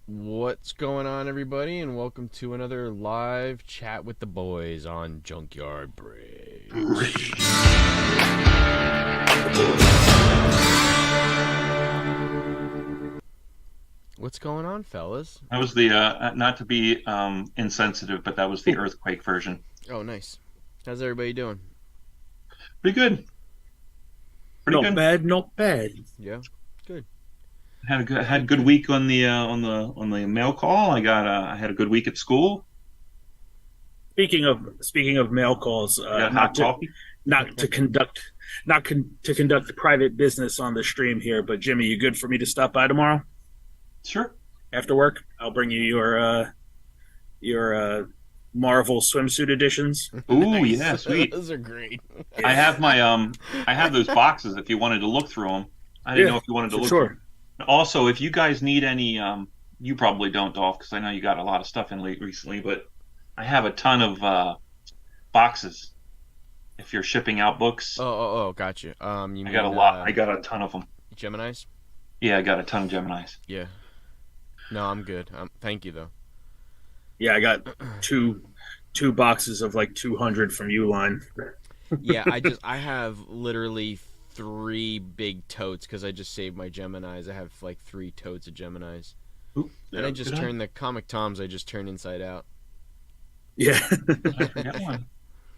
What's going on, everybody, and welcome to another live chat with the boys on Junkyard Breaks. What's going on, fellas? That was the not to be insensitive, but that was the earthquake version. Oh, nice. How's everybody doing? Pretty good. Pretty Not good. bad, not bad. Yeah, good. Had a good week on the mail call. I had a good week at school. Speaking of mail calls, Got hot coffee. not to conduct private business on the stream here, but Jimmy, you good for me to stop by tomorrow Sure. after work? I'll bring you your Marvel swimsuit editions. Ooh, Nice. yeah, sweet. Those are great. I have I have those boxes if you wanted to look through them. I didn't know if you wanted to for look. sure. Also, if you guys need any, you probably don't, Dolph, because I know you got a lot of stuff in late recently, but I have a ton of boxes. If you're shipping out books, Oh, gotcha. You I got a mean, lot. I got a ton of them. Geminis? Yeah, I got a ton of Geminis. Yeah. No, I'm good. Thank you, though. Yeah, I got two boxes of like 200 from Uline. Yeah, I have literally 3 big totes because I just saved my Geminis. I have like 3 totes of Geminis. Oop, And I just turned the Comic Toms, I just turned inside out. Yeah, I forgot one.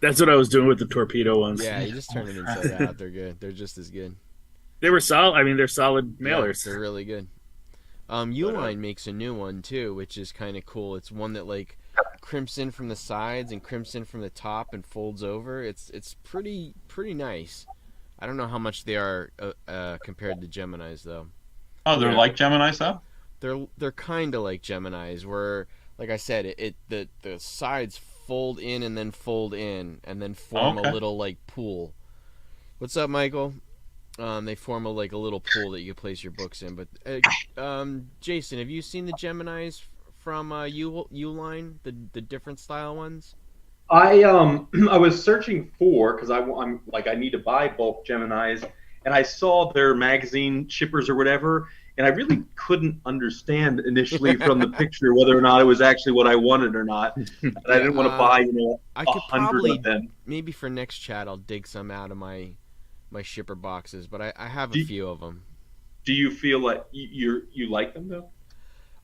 that's what I was doing with the torpedo ones. Yeah, you just turn them inside out. They're good. They're just as good. They were solid. I mean, they're solid mailers. Yeah, they're really good. Uline makes a new one too, which is kind of cool. It's one that like crimps in from the sides and crimps in from the top and folds over. It's pretty nice. I don't know how much they are compared to Geminis though. Oh, they're Yeah. like Geminis, though? They're kind of like Geminis, where like I said, the sides fold in and then fold in and then form Okay. a little like pool. What's up, Michael? They form a little pool that you can place your books in. But Jason, have you seen the Geminis from Uline, the different style ones? I was searching for because I'm like I need to buy bulk Geminis, and I saw their magazine shippers or whatever, and I really couldn't understand initially from the picture whether or not it was actually what I wanted or not. And I didn't want to buy I a could hundred probably of them. maybe for next chat I'll dig some out of my shipper boxes, but I have a Do- few of them. Do you feel like you like them though?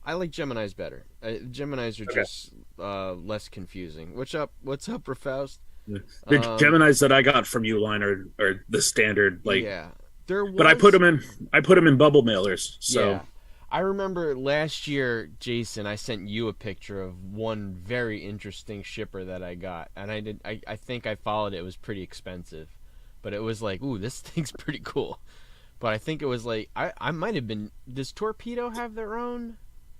I like Geminis better. Geminis are Okay. just less confusing. What's up, Rafaust? The Um, Geminis that I got from Uline are the standard, like. yeah, there was, But I put them in bubble mailers. So yeah. I remember last year, Jason, I sent you a picture of one very interesting shipper that I got, and I think I followed it. It was pretty expensive, but it was like, ooh, this thing's pretty cool. But I think it was like I might have been. Does Torpedo have their own?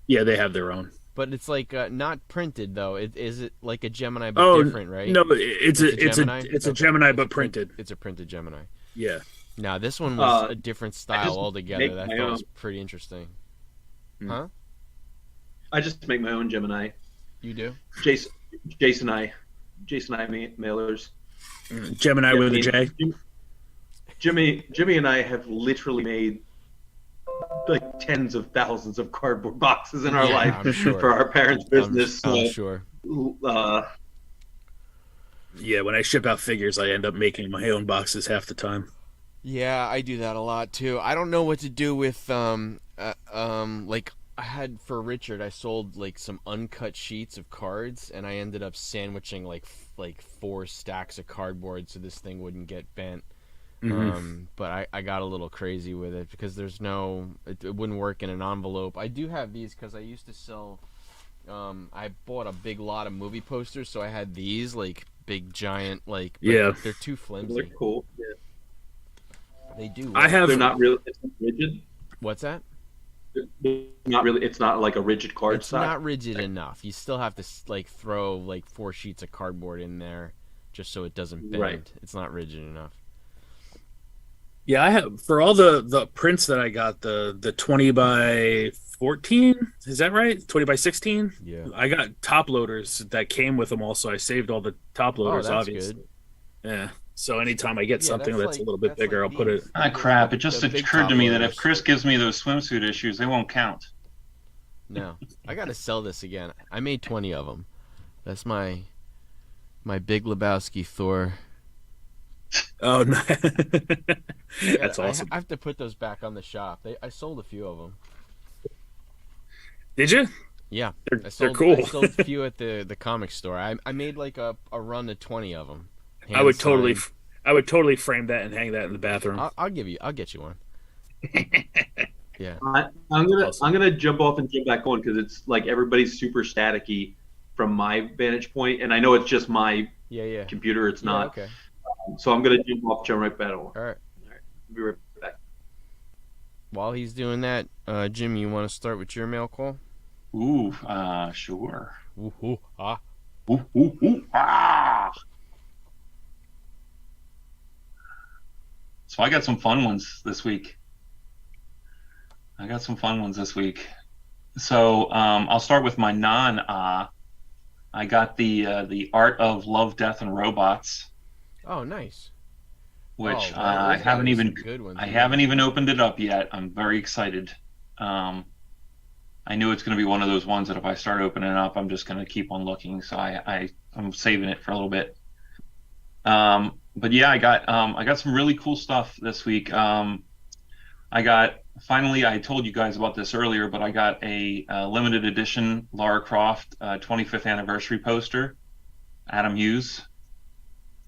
yeah, they have their own. But it's like not printed though. Is it like a Gemini but different, right? No, it's a Gemini? it's a Okay. Gemini It's but printed. It's a printed Gemini. Yeah. Now this one was Uh, a different I style just altogether. make That I my thought was own. pretty interesting. Hmm. Huh? I just make my own Gemini. You do? Jason I mailers. Gemini Yeah, with I a J. mean, Jimmy and I have literally made like tens of thousands of cardboard boxes in our Yeah, life I'm sure. for our parents' business. I'm So, sure. Yeah, when I ship out figures, I end up making my own boxes half the time. Yeah, I do that a lot too. I don't know what to do with like I had for Richard, I sold like some uncut sheets of cards, and I ended up sandwiching like 4 stacks of cardboard so this thing wouldn't get bent. But I got a little crazy with it because there's it wouldn't work in an envelope. I do have these because I used to sell. I bought a big lot of movie posters, so I had these like big giant like. But Yeah. they're too they're flimsy. cool. Yeah. They do. I work. have They're not really. It's not rigid. What's that? They're not really. It's not like a rigid card It's stock. not rigid enough. You still have to like throw like 4 sheets of cardboard in there, just so it doesn't bend. Right. It's not rigid enough. Yeah, I have for all the prints that I got the 20 by 14. Is that right? 20 by 16. Yeah. I got top loaders that came with them. Also, I saved all the top loaders. Oh, that's obviously. good. Yeah. So anytime I get Yeah, something that's that's like- a little bit that's bigger, like I'll put it. these. Ah, crap. It just The big occurred to me that top if Chris gives me those swimsuit issues, they won't count. No, I gotta sell this again. I made 20 of them. That's my Big Lebowski Thor. Oh, no. I That's awesome. I have to put those back on the shop. I sold a few of them. Did you? Yeah, They're cool. I sold a few at the comic store. I made like a run of 20 of them. I would totally frame that and hang that in the bathroom. I'll get you one. Yeah. I'm gonna jump off and jump back on because it's like everybody's super staticky from my vantage point, and I know it's just my computer. It's not. Okay. So I'm gonna jump right back on. All right. Be right back. While he's doing that, Jim, you want to start with your mail call? Ooh, sure. Ooh, ah. Ooh, ah. So I got some fun ones this week. So I'll start with my I got the Art of Love, Death, and Robots. Oh, nice. Which wow, I haven't even good ones, opened it up yet. I'm very excited. I knew it's going to be one of those ones that if I start opening it up, I'm just going to keep on looking. So I'm saving it for a little bit. But yeah, I got some really cool stuff this week. I told you guys about this earlier, but I got a limited edition Lara Croft 25th anniversary poster, Adam Hughes.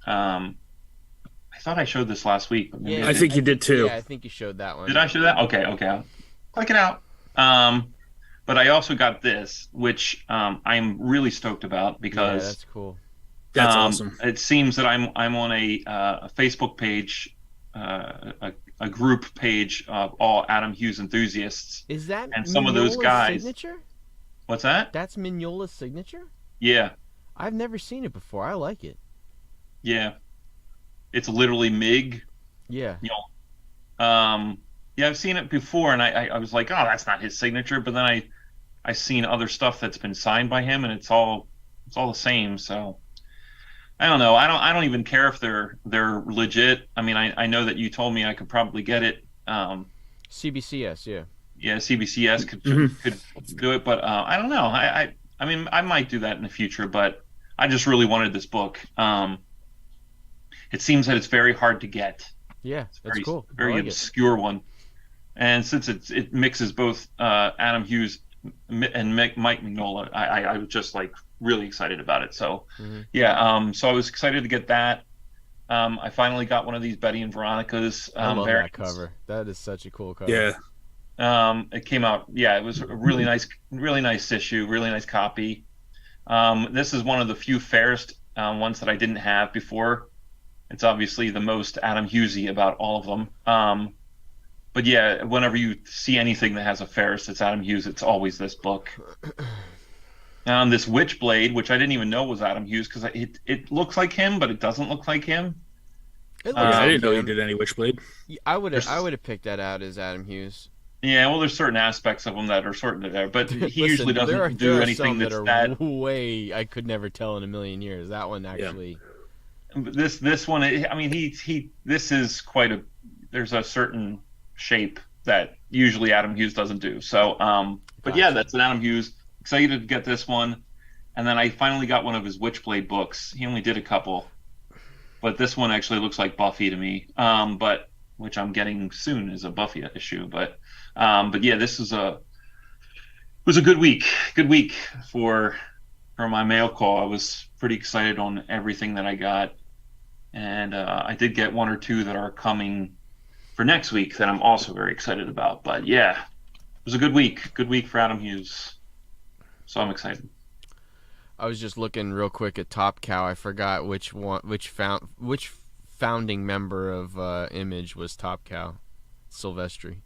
I thought I showed this last week. But I think you did too. Yeah, I think you showed that one. Did I show that? Okay. I'll click it out. But I also got this, which I'm really stoked about because that's cool. That's awesome. It seems that I'm on a Facebook page, a group page of all Adam Hughes enthusiasts. Is that and some of those guys? Signature? What's that? That's Mignola's signature? Yeah. I've never seen it before. I like it. Yeah. It's literally Mig. Yeah. Yeah, I've seen it before, and I was like, oh, that's not his signature. But then I seen other stuff that's been signed by him, and it's all the same. So I don't know. I don't even care if they're legit. I mean, I know that you told me I could probably get it. CBCS, yeah. Yeah, CBCS could do it, but I don't know. I mean, I might do that in the future, but I just really wanted this book. It seems that it's very hard to get. Yeah, that's cool. Very obscure one. And since it mixes both Adam Hughes and Mike Mignola, I was just like really excited about it. So so I was excited to get that. I finally got one of these Betty and Veronica's. I love that cover. That is such a cool cover. Yeah. It came out. Yeah, it was a really nice issue, really nice copy. This is one of the few fairest ones that I didn't have before. It's obviously the most Adam Hughesy about all of them. But yeah, whenever you see anything that has a Ferris that's Adam Hughes, it's always this book. This Witchblade, which I didn't even know was Adam Hughes because it looks like him, but it doesn't look like him. I didn't know he did any Witchblade. I would have picked that out as Adam Hughes. Yeah, well, there's certain aspects of him that are sort of there, but he usually doesn't do anything that's way I could never tell in a million years. That one actually. Yeah. This one, I mean, this is quite a. There's a certain shape that usually Adam Hughes doesn't do. So, but yeah, that's an Adam Hughes. Excited to get this one, and then I finally got one of his Witchblade books. He only did a couple, but this one actually looks like Buffy to me. But which I'm getting soon is a Buffy issue. But yeah, this was a good week. Good week for my mail call. I was pretty excited on everything that I got, and I did get one or two that are coming for next week that I'm also very excited about. But yeah, it was a good week. Good week for Adam Hughes. So I'm excited. I was just looking real quick at Top Cow. I forgot which founding member of Image was Top Cow. Silvestri.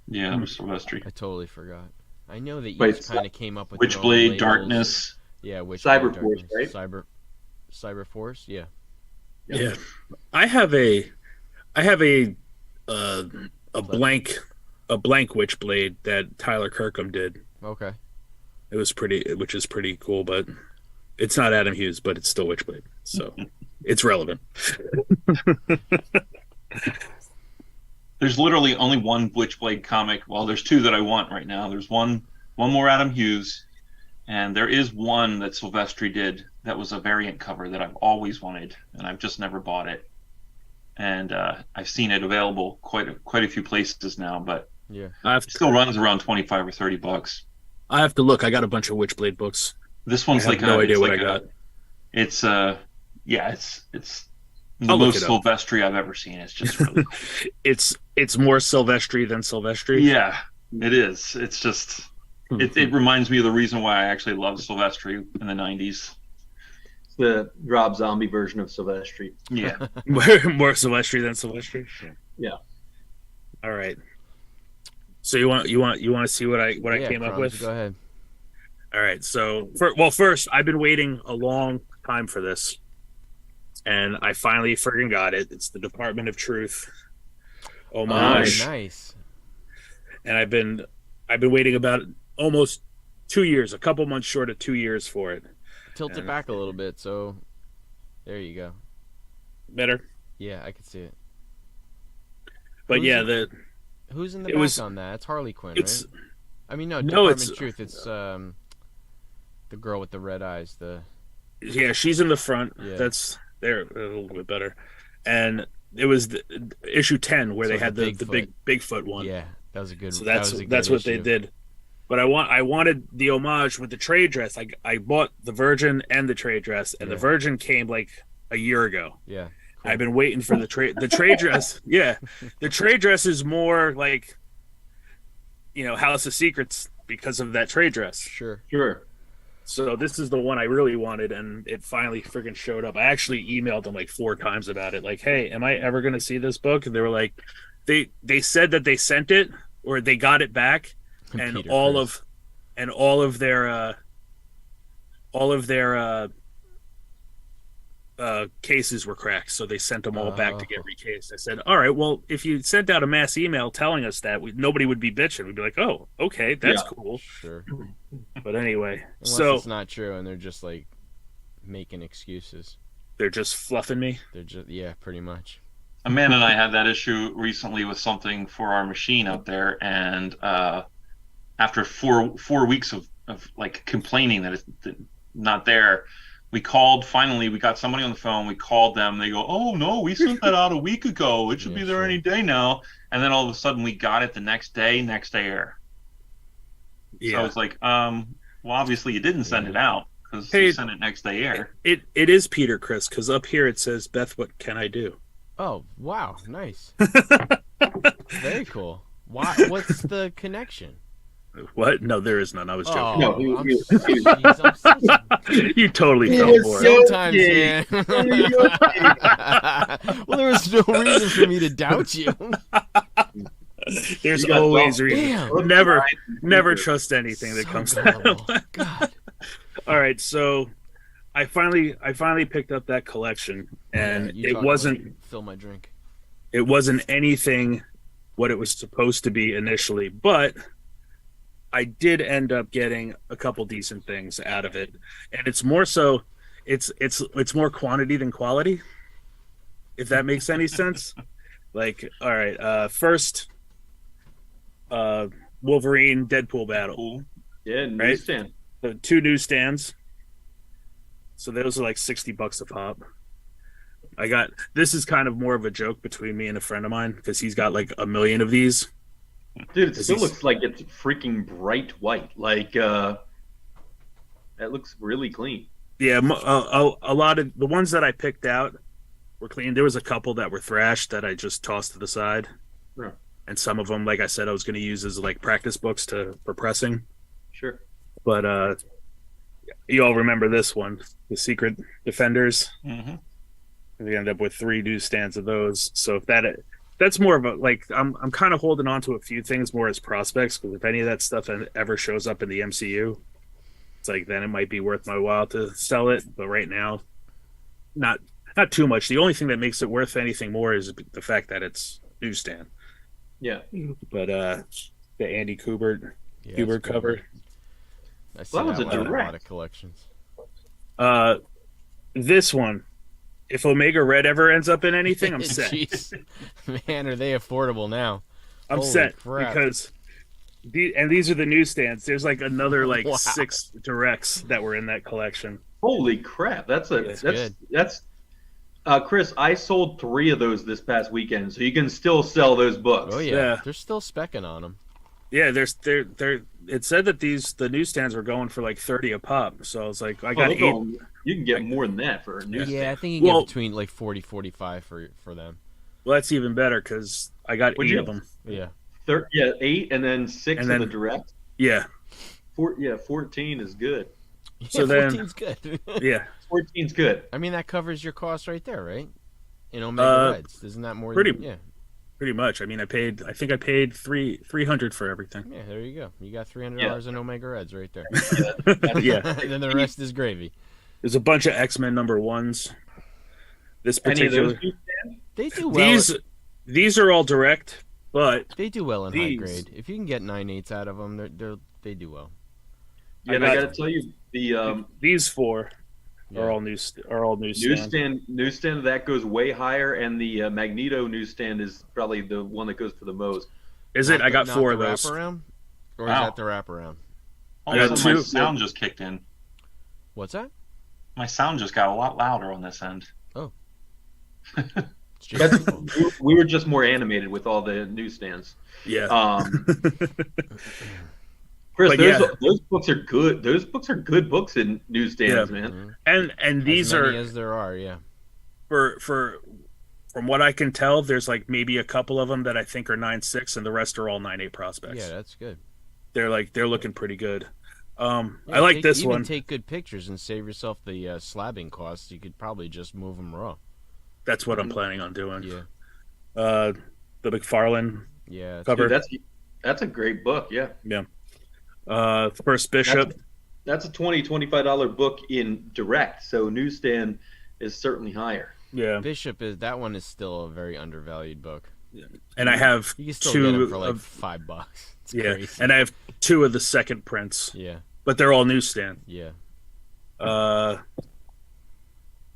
Yeah, it was Silvestri. I totally forgot. I know that you kind of came up with Witchblade, Darkness. Yeah, Cyberforce, right? Cyberforce, yeah. Yeah. I have a blank Witchblade that Tyler Kirkham did. Okay. Which is pretty cool, but it's not Adam Hughes, but it's still Witchblade, so it's relevant. There's literally only one Witchblade comic. Well, there's two that I want right now. There's one one more Adam Hughes, and there is one that Silvestri did that was a variant cover that I've always wanted, and I've just never bought it. And I've seen it available quite a few places now, but Yeah. it still runs around $25 or $30. I have to look. I got a bunch of Witchblade books. This one's I have no idea what I got. It's it's the I'll look most it up. Silvestri I've ever seen. It's just really cool. It's more Silvestri than Silvestri. Yeah, it is. It's just it reminds me of the reason why I actually loved Silvestri in the 90s. It's the Rob Zombie version of Silvestri. Yeah. More Silvestri than Silvestri. Yeah. All right. So you want to see what I came up Franz, with? Go ahead. All right. So first, I've been waiting a long time for this, and I finally friggin' got it. It's the Department of Truth homage, Nice. and I've been waiting about almost 2 years, a couple months short of 2 years for it. Tilt it back a little bit, so there you go. Better, Yeah, I can see it. but Who's yeah, it? Who's in the It back was- on that? It's Harley Quinn, it's right? I mean, no, No, Department it's- of Truth. It's the girl with the red eyes. yeah, she's in the front. Yeah. That's there a little bit better, and it was issue 10 where So they it's had the the big Bigfoot one. Yeah, that was a good. So that that's was a good what they issue. did. But I wanted the homage with the trade dress. I bought the Virgin and the trade dress, and the Yeah. Virgin came like a year ago. Yeah. I've been waiting for the trade dress. Yeah, the trade dress is more like, House of Secrets because of that trade dress. Sure. Sure. So this is the one I really wanted, and it finally freaking showed up. I actually emailed them like 4 times about it, like, "Hey, am I ever going to see this book?" And they were like, they said that they sent it or they got it back, and Peter all Chris. of their cases were cracked, so they sent them all back to get recased. I said, "All right, well, if you sent out a mass email telling us that, nobody would be bitching. We'd be like, oh, okay, that's cool." Sure. But anyway, Unless so it's not true, and they're just like making excuses. they're just fluffing me. They're just pretty much. Amanda and I had that issue recently with something for our machine out there, and after four weeks of like complaining that it's not there, we called. Finally, we got somebody on the phone. We called them. They go, "Oh no, we sent that out a week ago. It should be there sure. any day now." And then all of a sudden, we got it the next day air. Yeah. So I was like, well, obviously you didn't send it out because Hey, you sent it next day air. It is Peter Chris, because up here it says, "Beth, what can I do?" Oh wow, nice. Very cool. Why? What's the connection? What? No, there is none. I was joking. No, I'm he- jeez, I'm such You totally He fell was for so- it. sometimes, Okay. man. Well, there was no reason for me to doubt you. There's You got always well- reason. Damn. Never trust anything that So comes gullible. out. God. All right, so I finally picked up that collection, and You it talk wasn't about fill my drink. anything what it was supposed to be initially, but I did end up getting a couple decent things out of it, and it's more so, it's more quantity than quality, if that makes any sense. Like, all right, first, Wolverine Deadpool battle. Cool. Yeah, Right? newsstand. The 2 newsstands. So those are like $60 a pop. This is kind of more of a joke between me and a friend of mine because he's got like a million of these. Dude, it Is still he- looks like it's freaking bright white. Like, that looks really clean. Yeah, a lot of the ones that I picked out were clean. There was a couple that were thrashed that I just tossed to the side. Yeah. And some of them, like I said, I was going to use as like practice books for pressing. Sure. But you all remember this one, the Secret Defenders. Mm-hmm. We end up with 3 newsstands of those. So if that's more of a like I'm kind of holding on to a few things more as prospects, because if any of that stuff ever shows up in the MCU, it's like then it might be worth my while to sell it. But right now, not too much. The only thing that makes it worth anything more is the fact that it's newsstand. Yeah. But the Andy Kubert Yeah, Kubert it's good. cover. I see Well, that was that a one in a direct. lot of collections. This one, if Omega Red ever ends up in anything, I'm set. Jeez. Man, are they affordable now? I'm Holy set crap. because these are the newsstands. There's like another like Wow. 6 directs that were in that collection. Holy crap! That's good. Chris. I sold 3 of those this past weekend, so you can still sell those books. Oh yeah. Yeah. They're still specking on them. Yeah, they're it said that the newsstands were going for like 30 a pop. So I was like, I got 8. You can get more than that for a newsstand. Yeah, I think you can get between like 40, 45 for them. Well, that's even better because I got 8 of them. Yeah. 8 and then 6 And then- of the direct. Yeah. 14 is good. So then- 14's good. Yeah. 14's good. I mean, that covers your cost right there, right? In Omega Reds, isn't that more? pretty- Yeah. Pretty much. I mean, I think I paid $300 for everything. Yeah. There you go. You got $300 in Omega Reds right there. Yeah. And then the rest is gravy. There's a bunch of X-Men #1s. This Any of those particular They do well. these are all direct, but They do well in high these- grade. If you can get 9/8 out of them, they do well. Yeah, and I got to tell you, the these 4 Yeah. are all newsstand. newsstand that goes way higher, and the Magneto newsstand is probably the one that goes for the most. Is it? Not I got the- 4 not of the those. Wraparound? Or is Wow. that the wraparound? All I of a got sudden, my 2. sound just kicked in. What's that? My sound just got a lot louder on this end. It's just We were just more animated with all the newsstands. Yeah. Chris, But those books are good. Those books are good books in newsstands, Yeah. man. and these as are many as there are, yeah. for from what I can tell, there's like maybe a couple of them that I think are 9.6, and the rest are all 9.8 prospects. Yeah, that's good. They're looking pretty good. Yeah, I like this even one. Take good pictures and save yourself the slabbing costs. You could probably just move them raw. That's what I'm planning on doing. Yeah, The McFarlane yeah. cover. Dude, that's a great book. Yeah, First Bishop. that's a $25 book in direct. So newsstand is certainly higher. Yeah, Bishop is that one is still a very undervalued book. and I have You can still 2 get them for like of $5. It's yeah, crazy. and I have 2 of the second prints, Yeah, but they're all newsstand. yeah.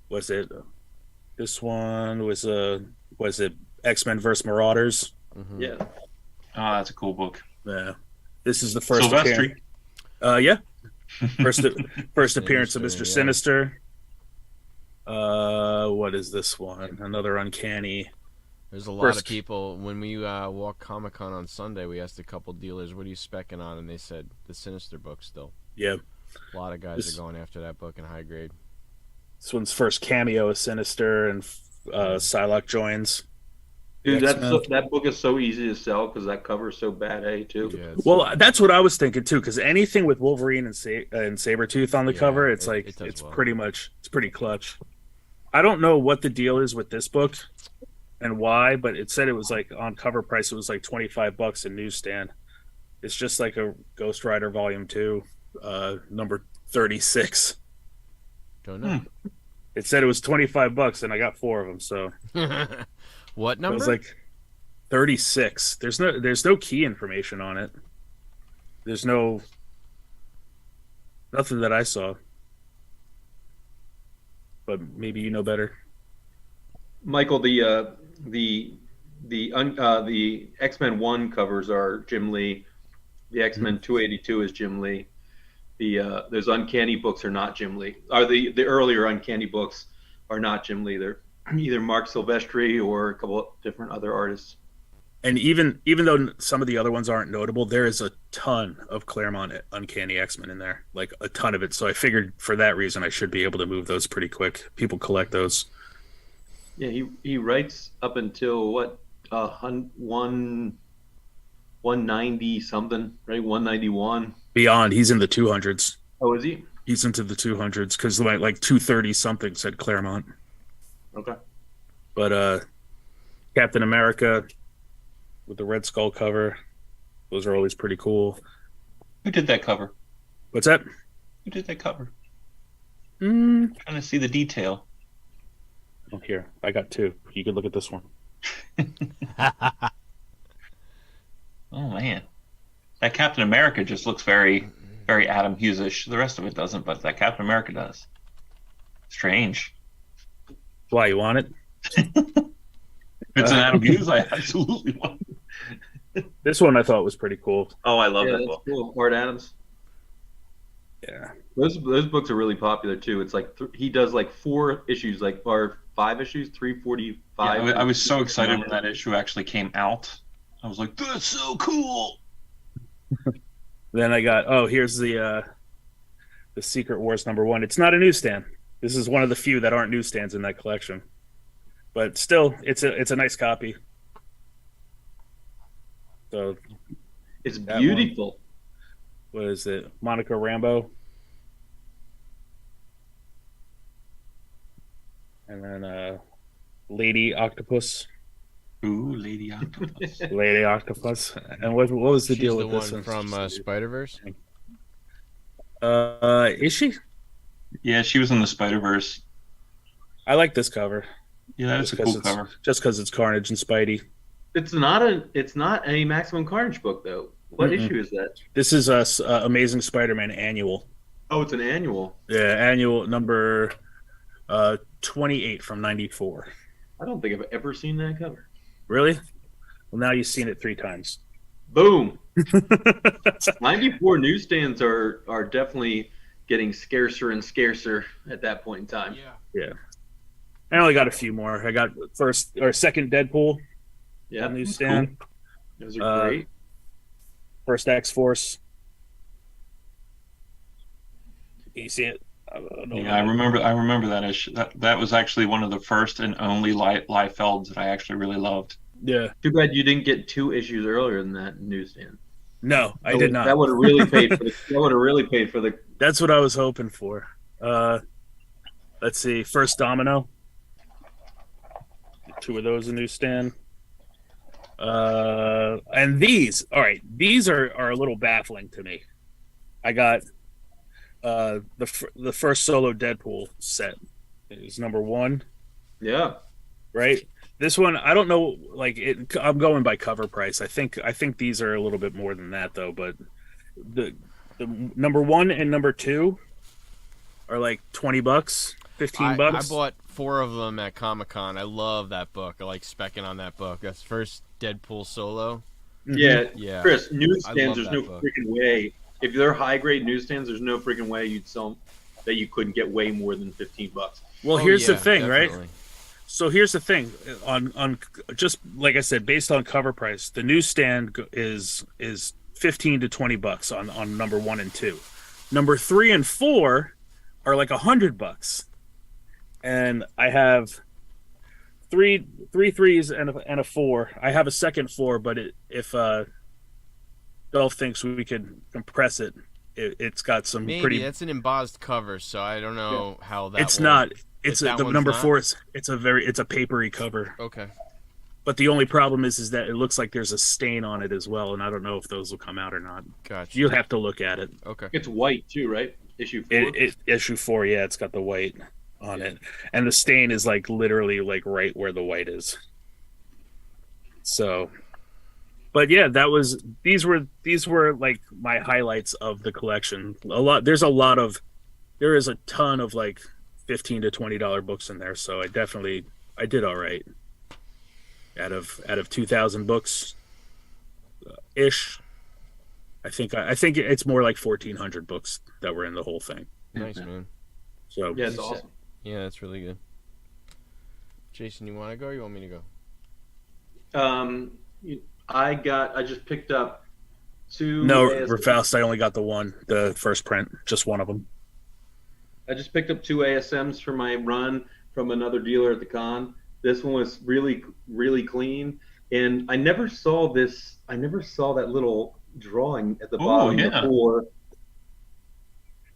Was it? This one was it X-Men vs Marauders? Mhm. Yeah, Oh, that's a cool book. Yeah, this is the first Silvestri. appearance. Yeah, first appearance of Mr. Sinister, yeah. Sinister. What is this one? Another Uncanny. There's a lot First- of people when we walked Comic-Con on Sunday. We asked a couple dealers, "What are you specking on?" And they said the Sinister book still. Yeah, A lot of guys This- are going after that book in high grade. this one's first cameo of Sinister, and Psylocke joins. dude, X-Men. that book is so easy to sell because that cover is so bad, too. Yeah, it's- Well, that's what I was thinking too, because anything with Wolverine and Sabretooth on the Yeah, cover, it's it does it's well. pretty clutch. I don't know what the deal is with this book and why, but it said it was like on cover price, it was like $25 in newsstand. It's just like a Ghost Rider Volume 2, number 36. don't know. It said it was $25 and I got 4 of them, so What it number? was like 36. There's no key information on it. There's nothing that I saw. But maybe you know better. Michael, the X-Men 1 covers are Jim Lee. The X-Men 282 is Jim Lee. Those Uncanny books are not Jim Lee. The earlier Uncanny books are not Jim Lee. They're either Mark Silvestri or a couple of different other artists. And even though some of the other ones aren't notable, there is a ton of Claremont Uncanny X-Men in there, like a ton of it. So I figured for that reason I should be able to move those pretty quick. People collect those. Yeah, he writes up until what 190 something, right? 191. Beyond, he's in the 200s. Oh, is he? He's into the 200s because like 230 something said Claremont. Okay. But Captain America with the Red Skull cover, those are always pretty cool. Who did that cover? What's that? Who did that cover? Mm. Trying to see the detail. Oh, here, I got 2. You could look at this one. Oh man, that Captain America just looks very, very Adam Hughes-ish. The rest of it doesn't, but that Captain America does. Strange. Why, you want it? If it's an Adam Hughes, I absolutely want it. This one I thought was pretty cool. Oh, I love Yeah, that that's book. cool. Art Adams. Yeah. Those books are really popular too. It's like he does like 4 issues, like or 5 issues, 345. Yeah, I was so excited when that issue actually came out. I was like, "That's so cool!" Then I got here's the Secret Wars #1. It's not a newsstand. This is one of the few that aren't newsstands in that collection, but still, it's a nice copy. So It's beautiful. what is it? Monica Rambeau. And then Lady Octopus. Ooh, Lady Octopus. Lady Octopus. And what was the She's deal the with this one from Spider-Verse? Is she? Yeah, she was in the Spider-Verse. I like this cover. Yeah, that's a cool cover. Just because it's Carnage and Spidey. It's not a Maximum Carnage book though. What issue is that? This is Amazing Spider-Man annual. Oh, it's an annual. Yeah, annual number 28 from 94. I don't think I've ever seen that cover. Really? Well, now you've seen it 3 times. Boom. 94 newsstands are definitely getting scarcer and scarcer at that point in time. Yeah. I only got a few more. I got second Deadpool Yeah, newsstand. cool. Those are great. First X-Force. You see it? Yeah, I remember that issue. That was actually one of the first and only Liefelds that I actually really loved. Yeah. Too bad you didn't get 2 issues earlier than that newsstand. No, I did not. That would have really paid for the. That's what I was hoping for. Let's see. First Domino. 2 of those a newsstand. And these, all right, these are a little baffling to me. I got the first solo Deadpool set is #1. Yeah. Right. This one, I don't know. Like I'm going by cover price. I think these are a little bit more than that though. But the #1 and #2 are like $20, $15. I bought 4 of them at Comic-Con. I love that book. I like specking on that book. That's first Deadpool solo. Yeah. Chris, newsstands, there's no book. freaking way. If they're high grade newsstands, there's no freaking way you'd sell them, that you couldn't get way more than $15. Well, here's the thing, definitely. right? So here's the thing. On just like I said, based on cover price, the newsstand is $15 to $20 on #1 and 2. Number 3 and 4 are like $100. And I have three threes and a 4. I have a second 4, but if Dolph thinks we could compress it, it's got some Maybe pretty. that's an embossed cover, so I don't know how that. It's not. It's that the one's number not? 4. It's a papery cover. Okay. But the only problem is that it looks like there's a stain on it as well, and I don't know if those will come out or not. Gotcha. You'll have to look at it. Okay. It's white too, right? Issue 4. Issue 4, yeah, it's got the white on it, and the stain is like literally like right where the white is. So, but yeah, these were like my highlights of the collection. There is a ton of like $15 to $20 books in there, so I did all right. Out of 2,000 books ish, I think it's more like 1,400 books that were in the whole thing. Nice, man. So Yeah, it's awesome. Yeah, that's really good. Jason, you want to go or you want me to go? I just picked up 2. no, ASMs. Faust, I only got the first print, just one of them. I just picked up 2 ASMs for my run from another dealer at the con. This one was really, really clean, and I never saw that little drawing at the bottom before.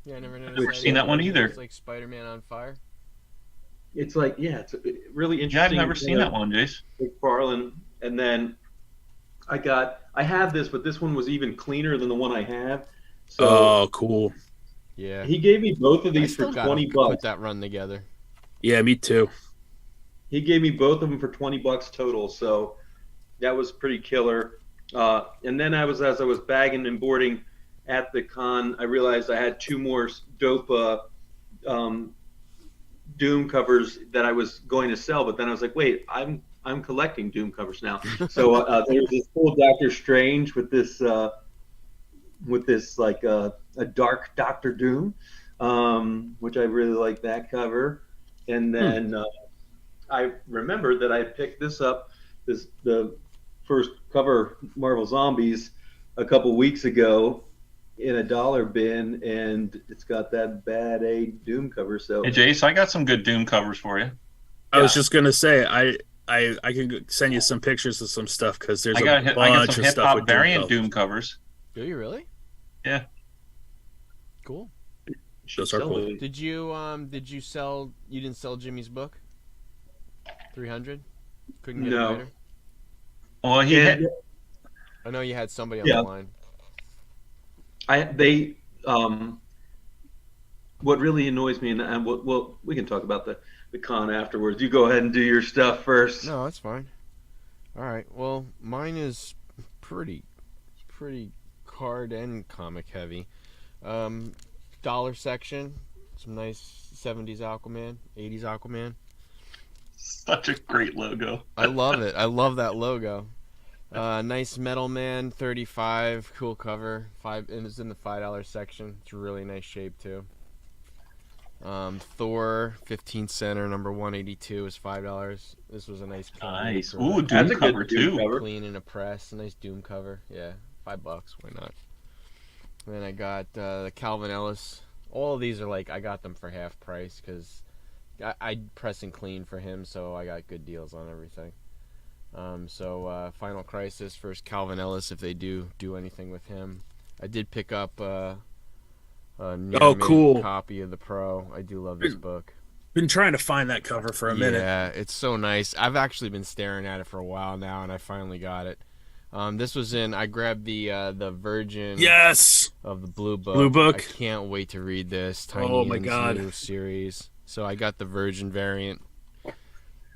Yeah, I never noticed. We've seen that one either. It's like Spider-Man on fire. It's like, yeah, it's really interesting. Yeah, I've never seen that one, Jace. McFarlane, and then I have this, but this one was even cleaner than the one I have. So Oh, cool. Yeah. he gave me both of I these for still gotta $20. put that run together. Yeah, me too. He gave me both of them for $20 total, so that was pretty killer. And then as I was bagging and boarding at the con, I realized I had 2 more dope Doom covers that I was going to sell, but then I was like, wait, I'm I'm collecting Doom covers now. So there's this cool Doctor Strange with this like a dark Doctor Doom, which I really like that cover. And then I remember that I picked this up, the first cover Marvel Zombies, a couple weeks ago in a dollar bin, and it's got that bad A Doom cover. So Hey, Jace, I got some good Doom covers for you. I was just gonna say I can send you some pictures of some stuff because there's I got bunch some of hip stuff hop with variant Doom covers. Do you really? Yeah. Cool. Those are cool. Did you sell? You didn't sell Jimmy's book? 300. Couldn't get it No. later. Well, I know you had somebody on the line. What really annoys me, and we can talk about the con afterwards. You go ahead and do your stuff first. No, that's fine. All right. Well, mine is pretty card and comic heavy. Dollar section, some nice 70s Aquaman, 80s Aquaman. Such a great logo. I love it. I love that logo. Nice Metal Man 35, cool cover. And it's in the $5 section. It's really nice shape too. Thor 15 center number 182 is $5. This was a nice Nice. Ooh, Doom that's a cover good Doom too. cover. clean in a press. A nice Doom cover. Yeah, $5. Why not? And then I got the Calvin Ellis. All of these are like I got them for half price because I press and clean for him, so I got good deals on everything. So Final Crisis versus Calvin Ellis if they do anything with him. I did pick up a cool copy of the Pro. I do love this book. Been trying to find that cover for a minute. Yeah, it's so nice. I've actually been staring at it for a while now, and I finally got it. This was I grabbed the Virgin of the Blue Book. I can't wait to read this. Tiny new series. So I got the Virgin variant.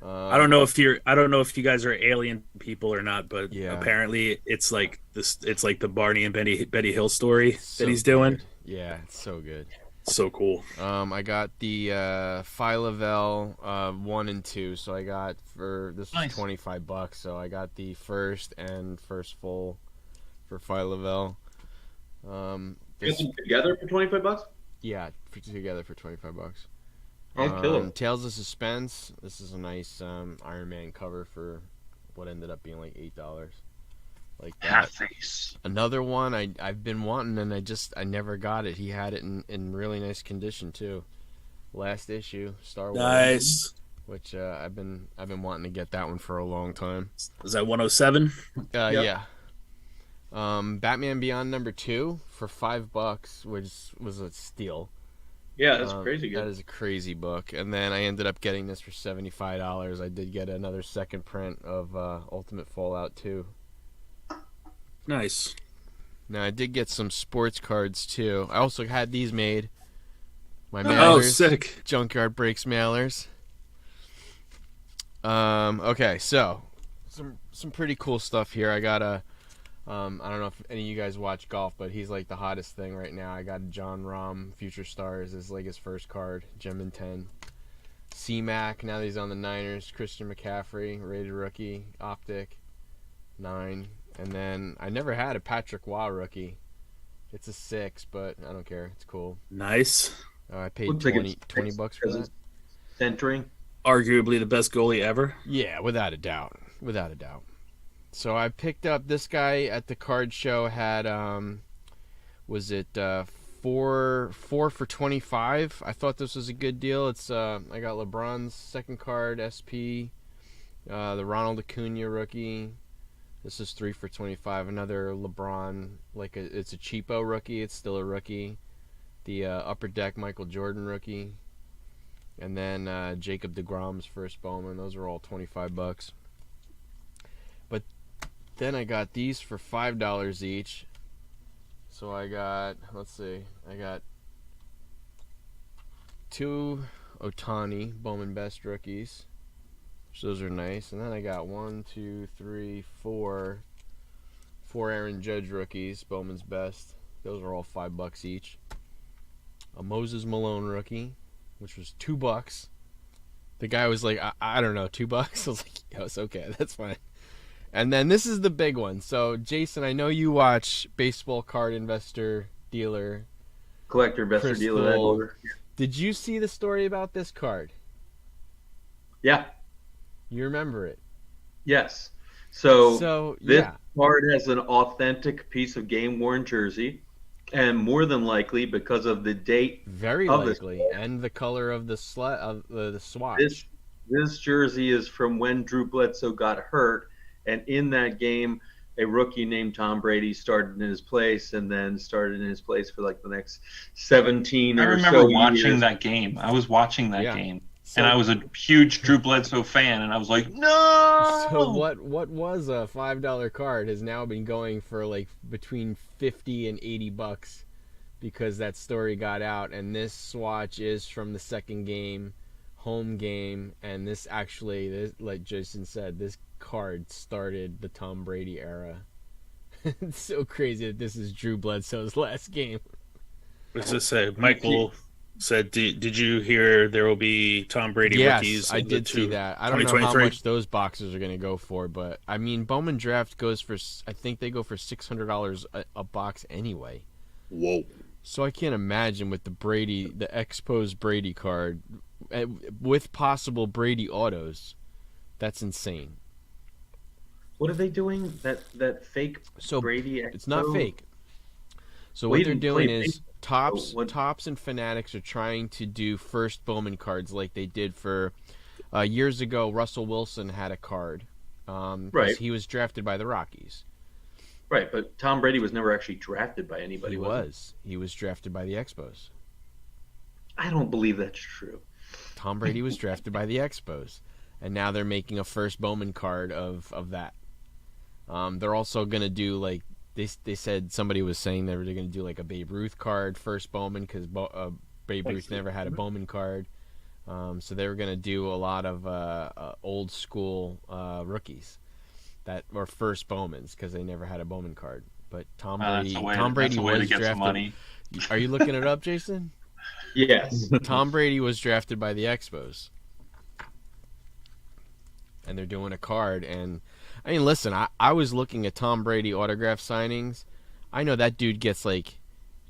I don't know if you guys are Alien people or not, but yeah. Apparently it's like this. It's like the Barney and Betty Hill story So that he's doing. Yeah, it's so good. So cool. I got the Phylavel 1 and 2. So I got this was $25. So I got the first full for Phylavel. You got them together for $25? Yeah, together for $25. Killer. Tales of Suspense. This is a nice Iron Man cover for what ended up being like $8. Like that. Half-face. Another one I've been wanting and I never got it. He had it in really nice condition too. Last issue, Star Wars. Nice. Which I've been wanting to get that one for a long time. Is that 107? Yeah. Batman Beyond number 2 for $5, which was a steal. Yeah, that's crazy good. That is a crazy book. And then I ended up getting this for $75. I did get another second print of Ultimate Fallout 2. Nice. Now I did get some sports cards too. I also had these made. My mailers. Oh, sick. Junkyard Breaks mailers. Okay, so some pretty cool stuff here. I got a I don't know if any of you guys watch golf, but he's like the hottest thing right now. I got John Rahm, Future Stars, is like his first card, gem in 10. C-Mac, now that he's on the Niners. Christian McCaffrey, rated rookie, Optic, 9. And then I never had a Patrick Waugh rookie. It's a 6, but I don't care. It's cool. Nice. I paid $20 for that. Centering. Arguably the best goalie ever. Yeah, without a doubt. Without a doubt. So I picked up this guy at the card show. Had was it 4 for $25? I thought this was a good deal. It's I got LeBron's second card, SP, the Ronald Acuna rookie. This is 3 for $25. Another LeBron, it's a cheapo rookie. It's still a rookie. The Upper Deck Michael Jordan rookie, and then Jacob deGrom's first Bowman. Those are all $25. But then I got these for $5 each. So I got, I got 2 Ohtani Bowman Best rookies. So those are nice. And then I got 4 Aaron Judge rookies, Bowman's Best. Those are all $5 each. A Moses Malone rookie, which was $2. The guy was like, I don't know, $2. I was like, yeah, it's okay, that's fine. And then this is the big one. So, Jason, I know you watch Baseball Card Investor Dealer. Collector, investor, dealer. Did you see the story about this card? Yeah. You remember it? Yes. So this yeah. card has an authentic piece of game-worn jersey, and more than likely, because of the date, very likely, and the color of the swatch. This jersey is from when Drew Bledsoe got hurt, and in that game, a rookie named Tom Brady started in his place, and then started in his place for like the next 17 or so years. I remember watching that game. I was watching that game. And I was a huge Drew Bledsoe fan, and I was like, no! So what was a $5 card has now been going for like between $50 and $80 because that story got out. And this swatch is from the second game, home game, and this actually, like Jason said, this card started the Tom Brady era. It's so crazy that this is Drew Bledsoe's last game. What does this say? Michael said, did you hear there will be Tom Brady rookies? Yes, I did see that. I don't know how much those boxes are going to go for, but I mean, Bowman Draft goes for, I think they go for $600 a box anyway. Whoa. So I can't imagine with the exposed Brady card, with possible Brady autos. That's insane. What are they doing? That fake Brady Expo? It's not fake. So what they're doing is Tops and Fanatics are trying to do first Bowman cards like they did for years ago. Russell Wilson had a card. Right. He was drafted by the Rockies. Right, but Tom Brady was never actually drafted by anybody. He was drafted by the Expos. I don't believe that's true. Tom Brady was drafted by the Expos, and now they're making a first Bowman card of that. They're also going to do like they said, somebody was saying they were going to do like a Babe Ruth card first Bowman because Babe Ruth never had a Bowman card. So they were going to do a lot of old school rookies that were first Bowmans because they never had a Bowman card. But Tom Brady was drafted. Are you looking it up, Jason? Yes. Tom Brady was drafted by the Expos. And they're doing a card. And, I mean, listen, I was looking at Tom Brady autograph signings. I know that dude gets like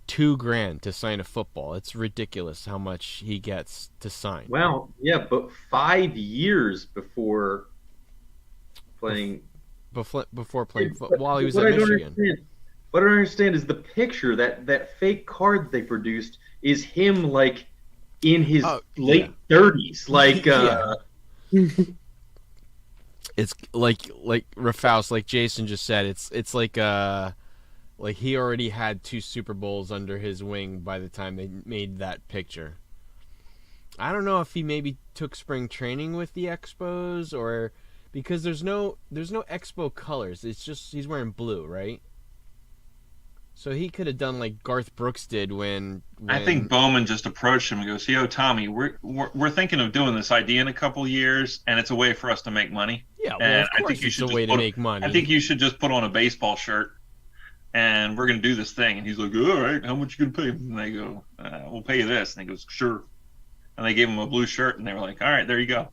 $2,000 to sign a football. It's ridiculous how much he gets to sign. Well, yeah, but 5 years before playing... Before playing football, while he was at Michigan. What I don't understand is the picture, that fake card they produced is him like in his late 30s. Like it's like Rafaus, like Jason just said, it's like he already had 2 Super Bowls under his wing by the time they made that picture. I don't know if he maybe took spring training with the Expos or because there's no Expo colors. It's just he's wearing blue, right? So he could have done like Garth Brooks did when I think Bowman just approached him and goes, "Yo, Tommy, we're thinking of doing this idea in a couple years, and it's a way for us to make money." Yeah, well, of course it's a way to make money. I think you should just put on a baseball shirt, and we're going to do this thing. And he's like, "All right, how much you going to pay?" And they go, "We'll pay you this." And he goes, "Sure." And they gave him a blue shirt, and they were like, "All right, there you go."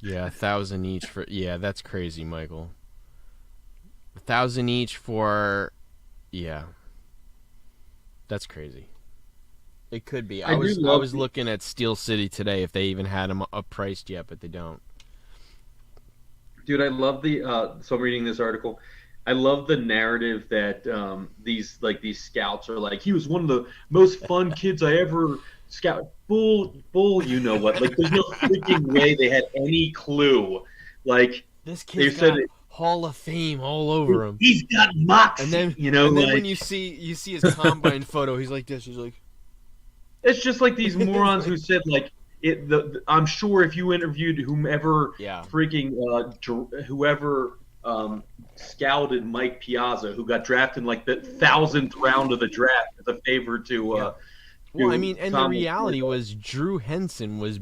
Yeah, $1,000 each for that's crazy, Michael. $1,000 each for that's crazy. It could be. I was looking at Steel City today if they even had them up priced yet, but they don't. Dude, I love the so I'm reading this article. I love the narrative that these scouts are like, he was one of the most fun kids I ever scout. Bull, you know what? Like, there's no freaking way they had any clue. Like, this kid's got Hall of Fame all over him. He's got moxie, and then when you see his combine photo, he's like this. He's like, it's just like these morons who said like I'm sure if you interviewed whomever whoever scouted Mike Piazza, who got drafted in like the 1,000th round of the draft as a favor to. Well, I mean, and the reality was Drew Henson was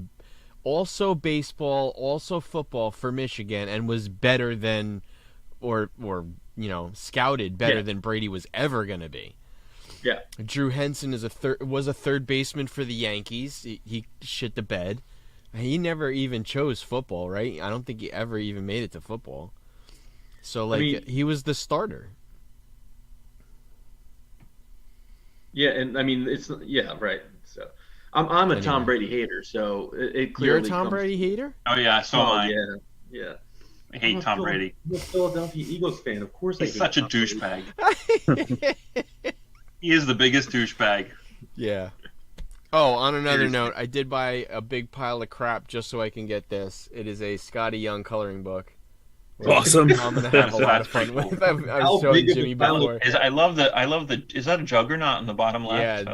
also baseball, also football for Michigan, and was better than, or scouted better than Brady was ever going to be. Yeah. Drew Henson was a third baseman for the Yankees. He shit the bed. He never even chose football, right? I don't think he ever even made it to football. So, like, he was the starter. Yeah, and I mean it's right. So I'm a Tom Brady hater. So it clearly You're a Tom Brady hater? Oh yeah, so am I. Yeah. I hate Tom Brady. I'm a Philadelphia Eagles fan. Of course, He's such a douchebag. He is the biggest douchebag. Yeah. Oh, on another note, I did buy a big pile of crap just so I can get this. It is a Scotty Young coloring book. Awesome. I'm gonna have a lot of fun with. I was showing Jimmy before. I love the. Is that a Juggernaut in the bottom left? Yeah,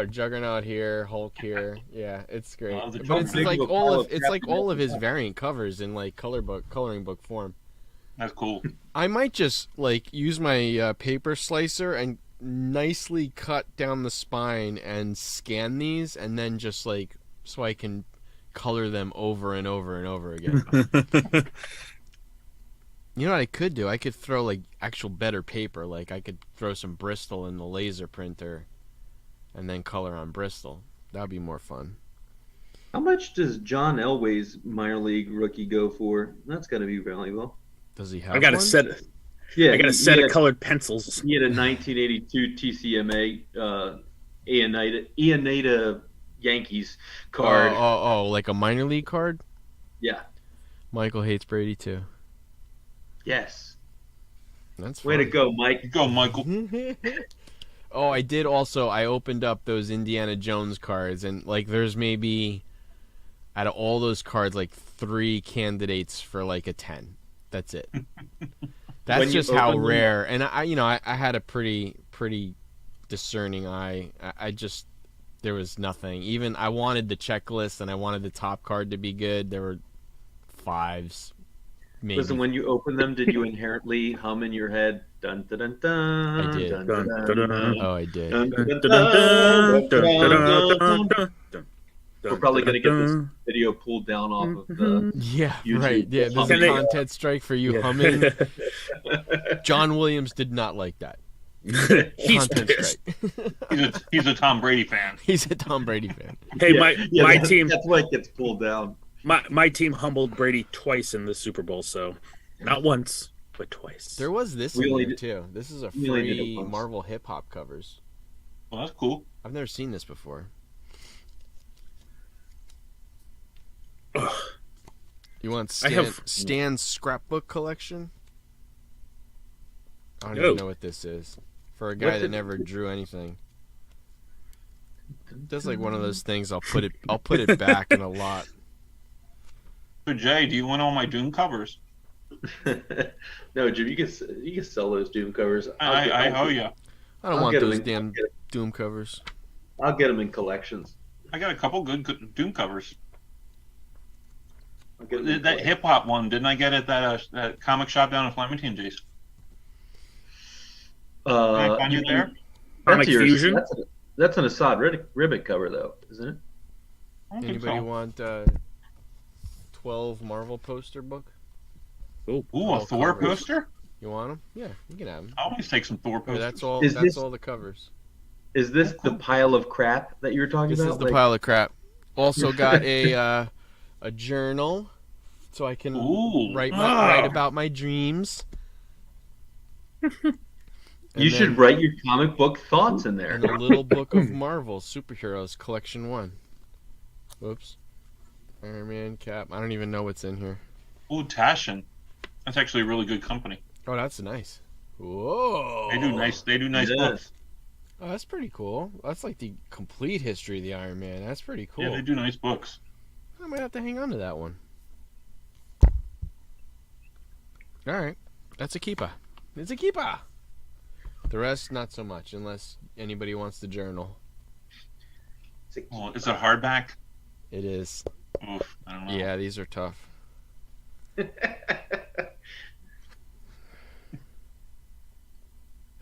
Juggernaut here, Hulk here. Yeah, it's great. But it's like all of his variant covers in like coloring book form. That's cool. I might just like use my paper slicer and nicely cut down the spine and scan these, and then just like so I can color them over and over and over again. You know what I could do? I could throw like actual better paper. Like I could throw some Bristol in the laser printer and then color on Bristol. That would be more fun. How much does John Elway's minor league rookie go for? That's got to be valuable. Does he have I got one? a set. Yeah, I got a set of colored pencils. He had a 1982 TCMA Ionita Yankees card. Oh, like a minor league card? Yeah. Michael hates Brady too. Yes. That's way to go, Mike. Go, Michael. Oh, I did also. I opened up those Indiana Jones cards, and like, there's maybe out of all those cards, like 3 candidates for like a 10. That's it. That's just how rare. And I had a pretty discerning eye. I just there was nothing. Even I wanted the checklist, and I wanted the top card to be good. There were 5s. Maybe. Listen, when you open them, did you inherently hum in your head? Dun dun dun dun. I did. Dun, dun, dun, dun. Oh, I did. Dun, dun, dun, dun, dun, dun. We're probably gonna get this video pulled down off of the YouTube. Right. Yeah, there's a content strike for you humming. John Williams did not like that. He's pissed. He's a Tom Brady fan. He's a Tom Brady fan. Hey, my team. That's why it gets pulled down. My team humbled Brady twice in the Super Bowl, so not once, but twice. There was this in there too. This is a free Marvel hip hop covers. Well, that's cool. I've never seen this before. You want Stan's scrapbook collection? I don't even know what this is. For a guy that never drew anything. That's like one of those things I'll put it back in a lot. So Jay, do you want all my Doom covers? No, Jim, you can sell those Doom covers. I owe you. I don't want those damn Doom covers. I'll get them in collections. I got a couple good Doom covers. That hip hop one, didn't I get at that comic shop down in Flemington, Jace? Find you there? Comic Fusion? That's an Assad Ribbit cover, though, isn't it? Anybody want 12 Marvel poster book? Ooh, a Thor poster? You want them? Yeah, you can have them. I always take some Thor posters. Yeah, that's all the covers. Is this the pile of crap that you were talking about? This is the pile of crap. Also got a journal, so I can write about my dreams. You should write your comic book thoughts in there. And a little book of Marvel Superheroes Collection 1. Whoops. Iron Man, Cap. I don't even know what's in here. Ooh, Taschen. That's actually a really good company. Oh, that's nice. Whoa. They do nice books. Oh, that's pretty cool. That's like the complete history of the Iron Man. That's pretty cool. Yeah, they do nice books. I might have to hang on to that one. All right. That's a keeper. It's a keeper. The rest, not so much, unless anybody wants the journal. Is it hardback? It is. Oof, I don't know. Yeah, these are tough. I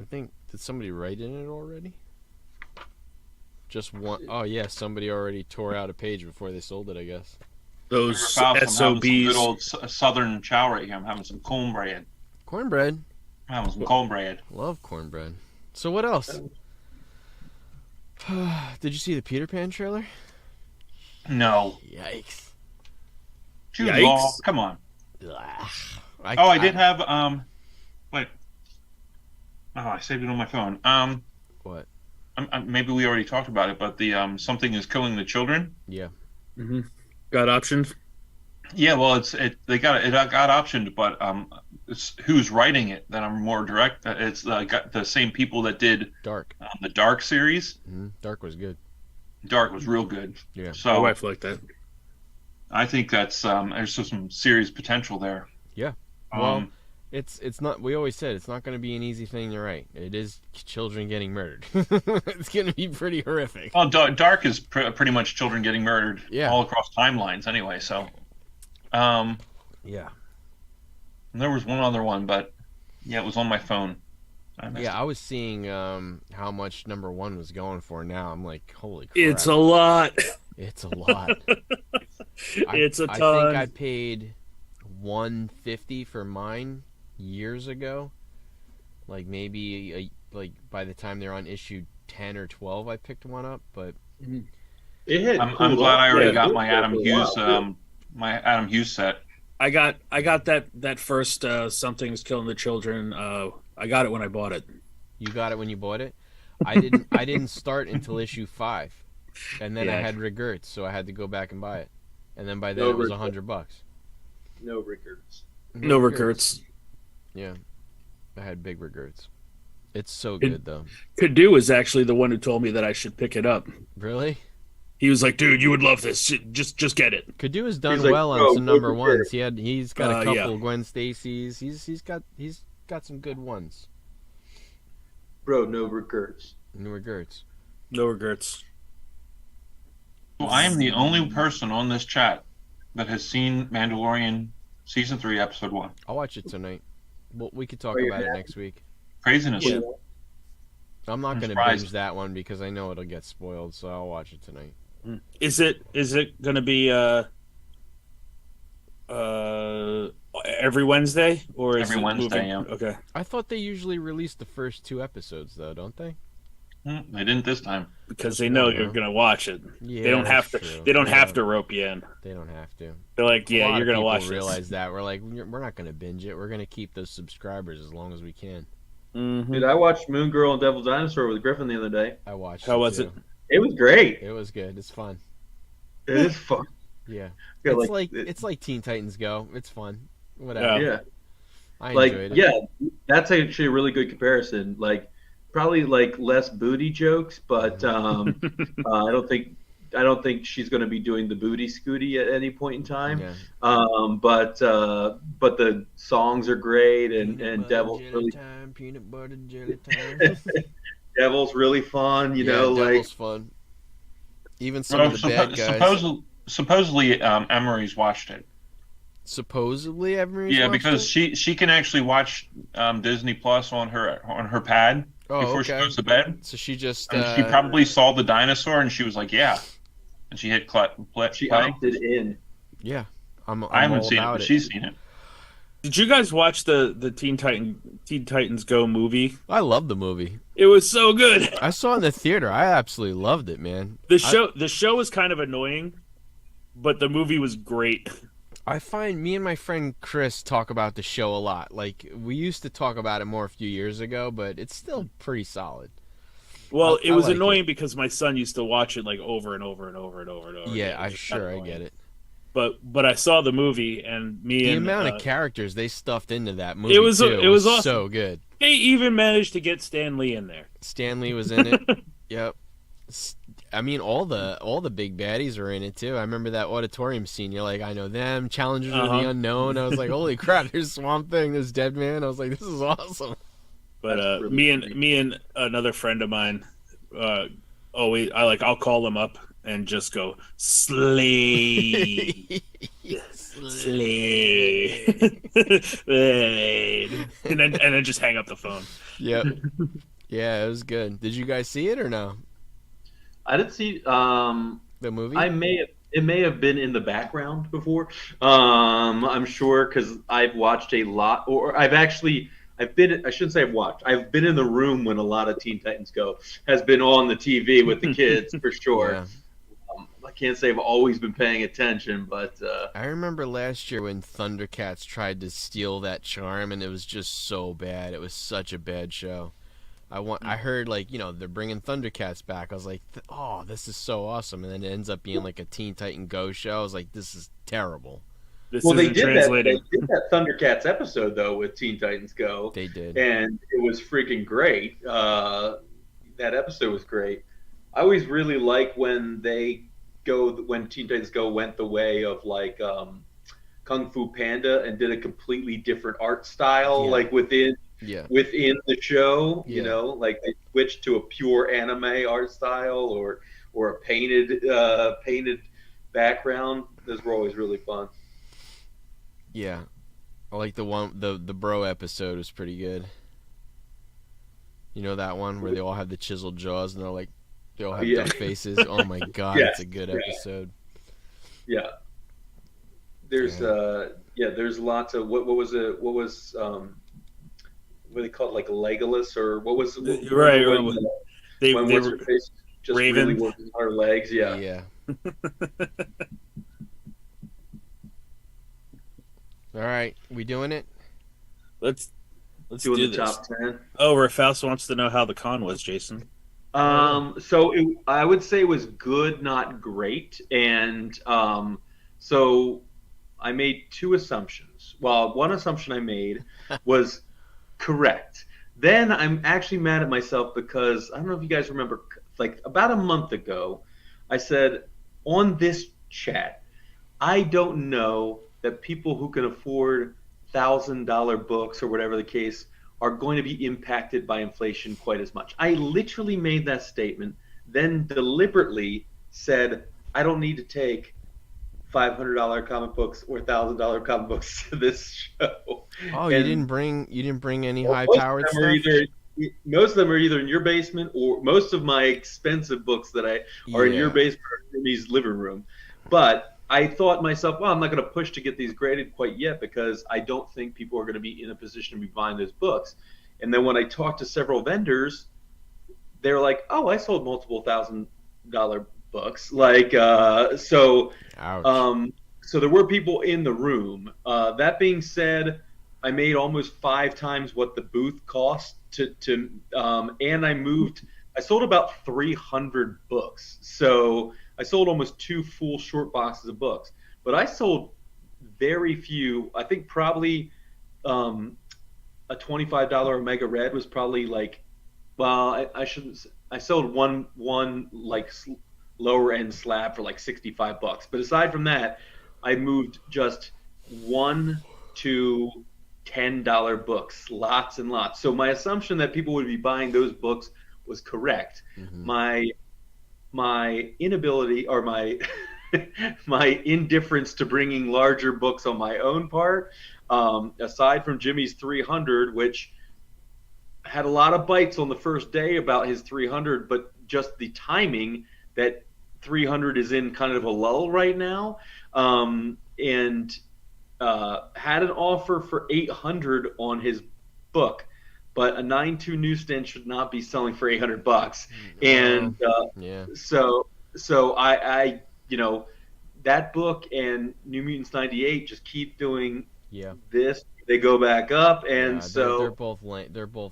think, did somebody write in it already? Just one. Oh, yeah, somebody already tore out a page before they sold it, I guess. Those SOBs. Some good old southern chow right here. I'm having some cornbread. Cornbread? I'm having some cornbread. Love cornbread. So what else? Did you see the Peter Pan trailer? No. Yikes. Jude Law, come on. I did have wait. Oh, I saved it on my phone. What? Maybe we already talked about it, but the Something is Killing the Children. Yeah. Mm-hmm. Got options. Yeah, well, it got optioned, but it's who's writing it that I'm more direct. It's got the same people that did Dark. The Dark series. Mm-hmm. Dark was good. Dark was real good. Yeah. So my wife liked that. I think that's there's some serious potential there. Yeah. Well, it's not. We always said it's not going to be an easy thing to write. It is children getting murdered. It's going to be pretty horrific. Well, Dark is pretty much children getting murdered all across timelines anyway. So, yeah. And there was one other one, but yeah, it was on my phone. I was seeing how much number one was going for. Now I'm like, holy crap! It's a lot. It's a lot. It's a ton. I think I paid $150 for mine years ago. Like maybe like by the time they're on issue 10 or 12, I picked one up. But I'm glad I already got my Adam Hughes set. I got that first Something's Killing the Children. I got it when I bought it. You got it when you bought it? I didn't start until issue 5. And then I had regrets, so I had to go back and buy it. And then by then it was $100. No regrets. No regrets. Yeah. I had big regrets. It's so good though. Kadu is actually the one who told me that I should pick it up. Really? He was like, "Dude, you would love this. Just get it." Kadu has done well on some number ones. He's got a couple Gwen Stacy's. He's got some good ones. Bro, no regrets. No regrets. No regrets. So I am the only person on this chat that has seen Mandalorian season 3, episode 1. I'll watch it tonight. Well, we could talk about it next week. Craziness. Yeah. I'm not going to binge that one because I know it'll get spoiled, so I'll watch it tonight. Is it going to be every Wednesday or is every Wednesday? Yeah. Okay. I thought they usually released the first 2 episodes though, don't they? They didn't this time because they know you're going to watch it. Yeah, they don't have to. True. They don't have to rope you in. They don't have to. They're like, yeah, you're going to watch. Realize that we're like, we're not going to binge it. We're going to keep those subscribers as long as we can. Mm-hmm. Dude, I watched Moon Girl and Devil Dinosaur with Griffin the other day. I watched. How was it? It was great. It was good. It's fun. It is fun. Yeah. Yeah, It's like Teen Titans Go. It's fun. Whatever. Yeah. I enjoyed it. Yeah, that's actually a really good comparison. Like, probably like less booty jokes, but I don't think she's going to be doing the booty scooty at any point in time. Yeah. But the songs are great, and Devil's really peanut butter jelly time. Devil's really fun. You know, Devil's fun. Even some of the bad guys. Supposedly, Emery's watched it. Supposedly, Emery's watched because she can actually watch Disney Plus on her pad before she goes to bed. So she just she probably saw the dinosaur and she was like, yeah, and she hit play. She opted in. Yeah, I haven't seen it, but she's seen it. Did you guys watch the Teen Titans Go movie? I love the movie. It was so good. I saw it in the theater. I absolutely loved it, man. The show was kind of annoying, but the movie was great. I find me and my friend Chris talk about the show a lot. Like, we used to talk about it more a few years ago, but it's still pretty solid. Well, it was annoying because my son used to watch it like over and over and over and over and over. Yeah, I get it. But I saw the movie and the amount of characters they stuffed into that movie. It was awesome. So good. They even managed to get Stan Lee in there. Stan Lee was in it. Yep. I mean, all the big baddies were in it too. I remember that auditorium scene. You're like, I know them. Challengers of the Unknown. I was like, holy crap! There's Swamp Thing. There's Dead Man. I was like, this is awesome. But really me and another friend of mine, I'll call him up and just go Slade, Slade, and then just hang up the phone. Yep. Yeah, it was good. Did you guys see it or no? I didn't see the movie. It may have been in the background before. I'm sure because I've watched a lot, or I shouldn't say I've watched. I've been in the room when a lot of Teen Titans Go has been on the TV with the kids for sure. Yeah. I can't say I've always been paying attention, but I remember last year when Thundercats tried to steal that charm, and it was just so bad. It was such a bad show. I heard like they're bringing Thundercats back. I was like, oh, this is so awesome, and then it ends up being like a Teen Titan Go show. I was like, this is terrible. Well, they did that. They did that Thundercats episode though with Teen Titans Go. They did, and it was freaking great. That episode was great. I always really like when when Teen Titans Go went the way of like Kung Fu Panda and did a completely different art style, like within the show. You know, like they switched to a pure anime art style or a painted background. Those were always really fun. Yeah, I like the bro episode was pretty good. You know that one where they all have the chiseled jaws and they all have dumb faces. Oh my god, it's a good episode. Yeah. There's there's lots of what was what they called like Legolas or what was right when they what's her face just Raven. really working on her legs. Yeah. All right, we doing it? Let's doing do the this. top 10. Oh, Rafaus wants to know how the con was, Jason. So I would say it was good, not great, and so I made two assumptions. Well, one assumption I made was correct. Then I'm actually mad at myself because I don't know if you guys remember, like about a month ago, I said on this chat, I don't know that people who can afford $1,000 books or whatever the case are going to be impacted by inflation quite as much. I literally made that statement, then deliberately said I don't need to take $500 comic books or $1,000 comic books to this show. Oh, you didn't bring any high-powered stuff? Most of them are either in your basement or most of my expensive books that are in your basement or in Jimmy's living room. But I thought to myself, well, I'm not going to push to get these graded quite yet because I don't think people are going to be in a position to be buying those books. And then when I talked to several vendors, they're like, oh, I sold multiple $1,000 books. Like, so there were people in the room. That being said, I made almost 5 times what the booth cost and I sold about 300 books. So I sold almost 2 full short boxes of books, but I sold very few. I think probably a $25 Omega Red was probably like, well, I shouldn't. I sold one like lower end slab for like $65. But aside from that, I moved just $1 to $10 books, lots and lots. So my assumption that people would be buying those books was correct. Mm-hmm. My inability or my indifference to bringing larger books on my own part, aside from Jimmy's 300, which had a lot of bites on the first day about his 300, but just the timing that 300 is in kind of a lull right now, and had an offer for 800 on his book. But a 9.2 newsstand should not be selling for $800, and so I that book and New Mutants 98 just keep doing this. They go back up, and they're both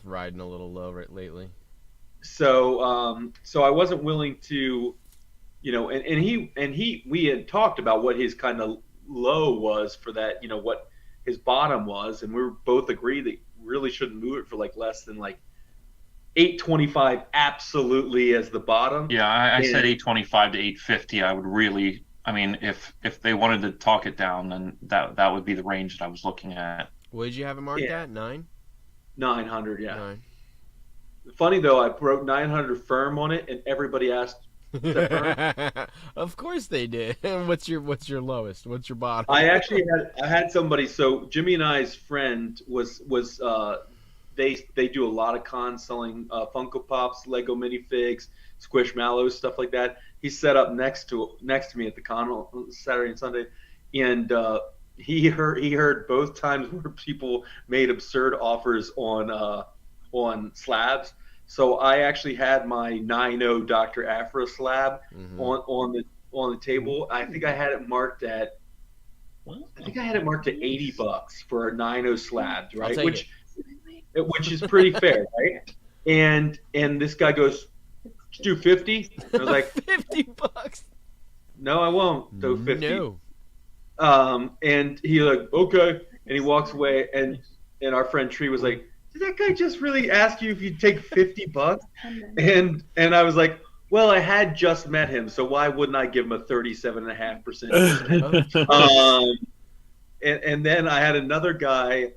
riding a little low lately. So I wasn't willing to, we had talked about what his kind of low was for that, what his bottom was, and we were both agreed that really shouldn't move it for like less than like $825 absolutely as the bottom. Yeah, I said $825 to $850. I would really, I mean, if they wanted to talk it down, then that would be the range that I was looking at. What did you have it marked at? 900, yeah. 9. Funny though, I wrote 900 firm on it, and everybody asked. Of course they did. What's your lowest? What's your bottom? I had somebody. So Jimmy and I's friend was they do a lot of cons selling Funko Pops, Lego minifigs, Squishmallows, stuff like that. He set up next to me at the con on Saturday and Sunday, and he heard both times where people made absurd offers on slabs. So I actually had my 9.0 Dr. Afro slab on on the table. I think I had it marked at $80 for a 9.0 slabs, I'll right? take Which is pretty fair, right? And this guy goes, do 50. I was like, $50. no, I won't do 50. No. And he like, okay, and he walks away, and our friend Tree was like, did that guy just really ask you if you'd take $50? And I was like, well, I had just met him, so why wouldn't I give him a 37.5%? And then I had another guy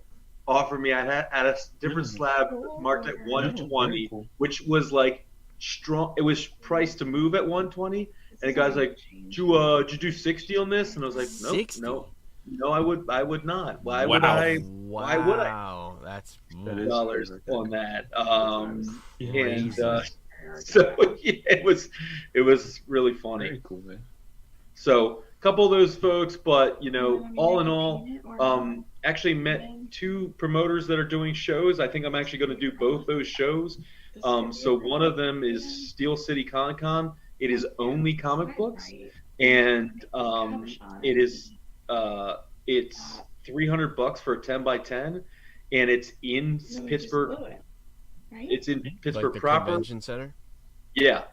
offer me. I had a different slab marked at 120, which was like strong. It was priced to move at 120, and the guy's like, "Did you do 60 on this?" And I was like, "Nope, 60? no, I would not. Why would Wow. I? Why would I? Wow, that's Dollars on that." crazy. So yeah, it was really funny. Very cool, man. So a couple of those folks, but all in all, actually met 2 promoters that are doing shows. I think I'm actually going to do both those shows. So one of them is Steel City Comic Con. It is only comic books, and it's $300 for a 10x10, and it's in Pittsburgh. It's in Pittsburgh like the proper. convention center. Yeah.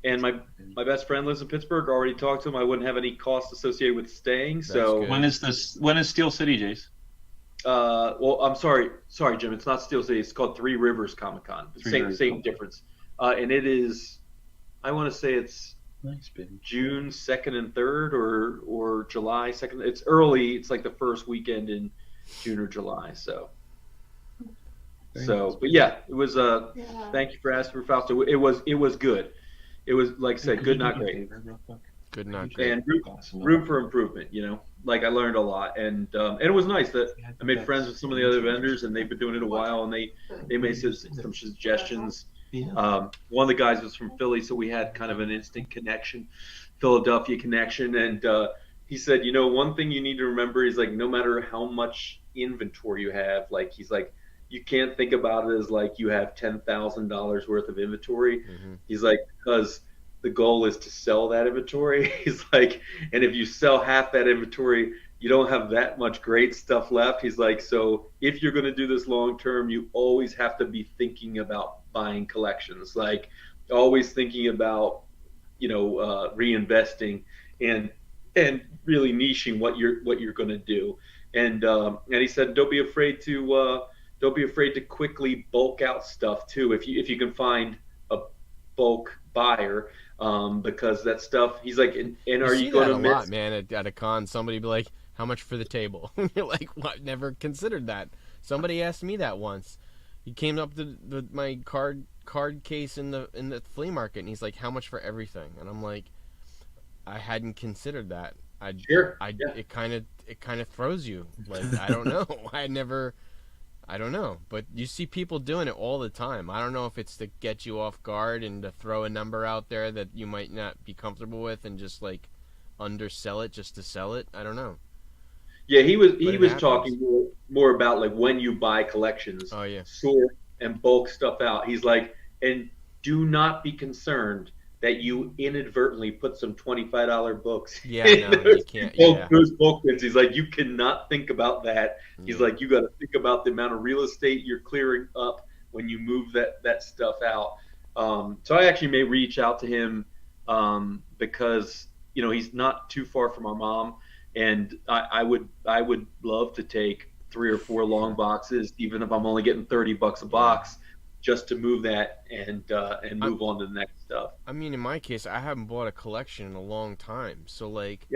And my best friend lives in Pittsburgh. I already talked to him. I wouldn't have any cost associated with staying. So good. When is Steel City, Jace? well, I'm sorry, Jim. It's not Steel City. It's called Three Rivers Comic Con. Same difference. And it is, I want to say it's Nice, baby. June 2nd and 3rd, or July 2nd. It's early. It's like the first weekend in June or July. So, but yeah, it was. Thank you for asking for Fausto. It was good. It was, like I said, good, not great. Good, not great. And room for improvement. Like I learned a lot, and it was nice that I made friends with some of the other vendors, and they've been doing it a while, and they made some suggestions. One of the guys was from Philly, so we had kind of an instant connection, Philadelphia connection, and he said, one thing you need to remember is, like, no matter how much inventory you have, like, he's like, you can't think about it as like you have $10,000 worth of inventory. Mm-hmm. He's like, because the goal is to sell that inventory. He's like, and if you sell half that inventory, you don't have that much great stuff left. He's like, so if you're going to do this long term, you always have to be thinking about buying collections, like always thinking about, reinvesting and really niching what you're going to do. And he said, don't be afraid to quickly bulk out stuff too, if you can find a bulk buyer, because that stuff, he's like, and are you going to miss? A lot, man, at a con, somebody be like, how much for the table? You're like, what? Never considered that. Somebody asked me that once. He came up to my card case in the flea market, and he's like, how much for everything? And I'm like, I hadn't considered that. Sure. It kind of throws you. Like, I don't know. I don't know, but you see people doing it all the time. I don't know if it's to get you off guard and to throw a number out there that you might not be comfortable with and just like undersell it just to sell it. I don't know. Yeah, he was talking more about like when you buy collections, sort and bulk stuff out. He's like, and do not be concerned that you inadvertently put some $25 books in you can't. Those bulk bins. He's like, you cannot think about that. He's like, you got to think about the amount of real estate you're clearing up when you move that stuff out. So I actually may reach out to him because he's not too far from our mom, and I would love to take 3 or 4 long boxes, even if I'm only getting $30 a box, just to move that and move on to the next stuff. I mean, in my case, I haven't bought a collection in a long time, so like,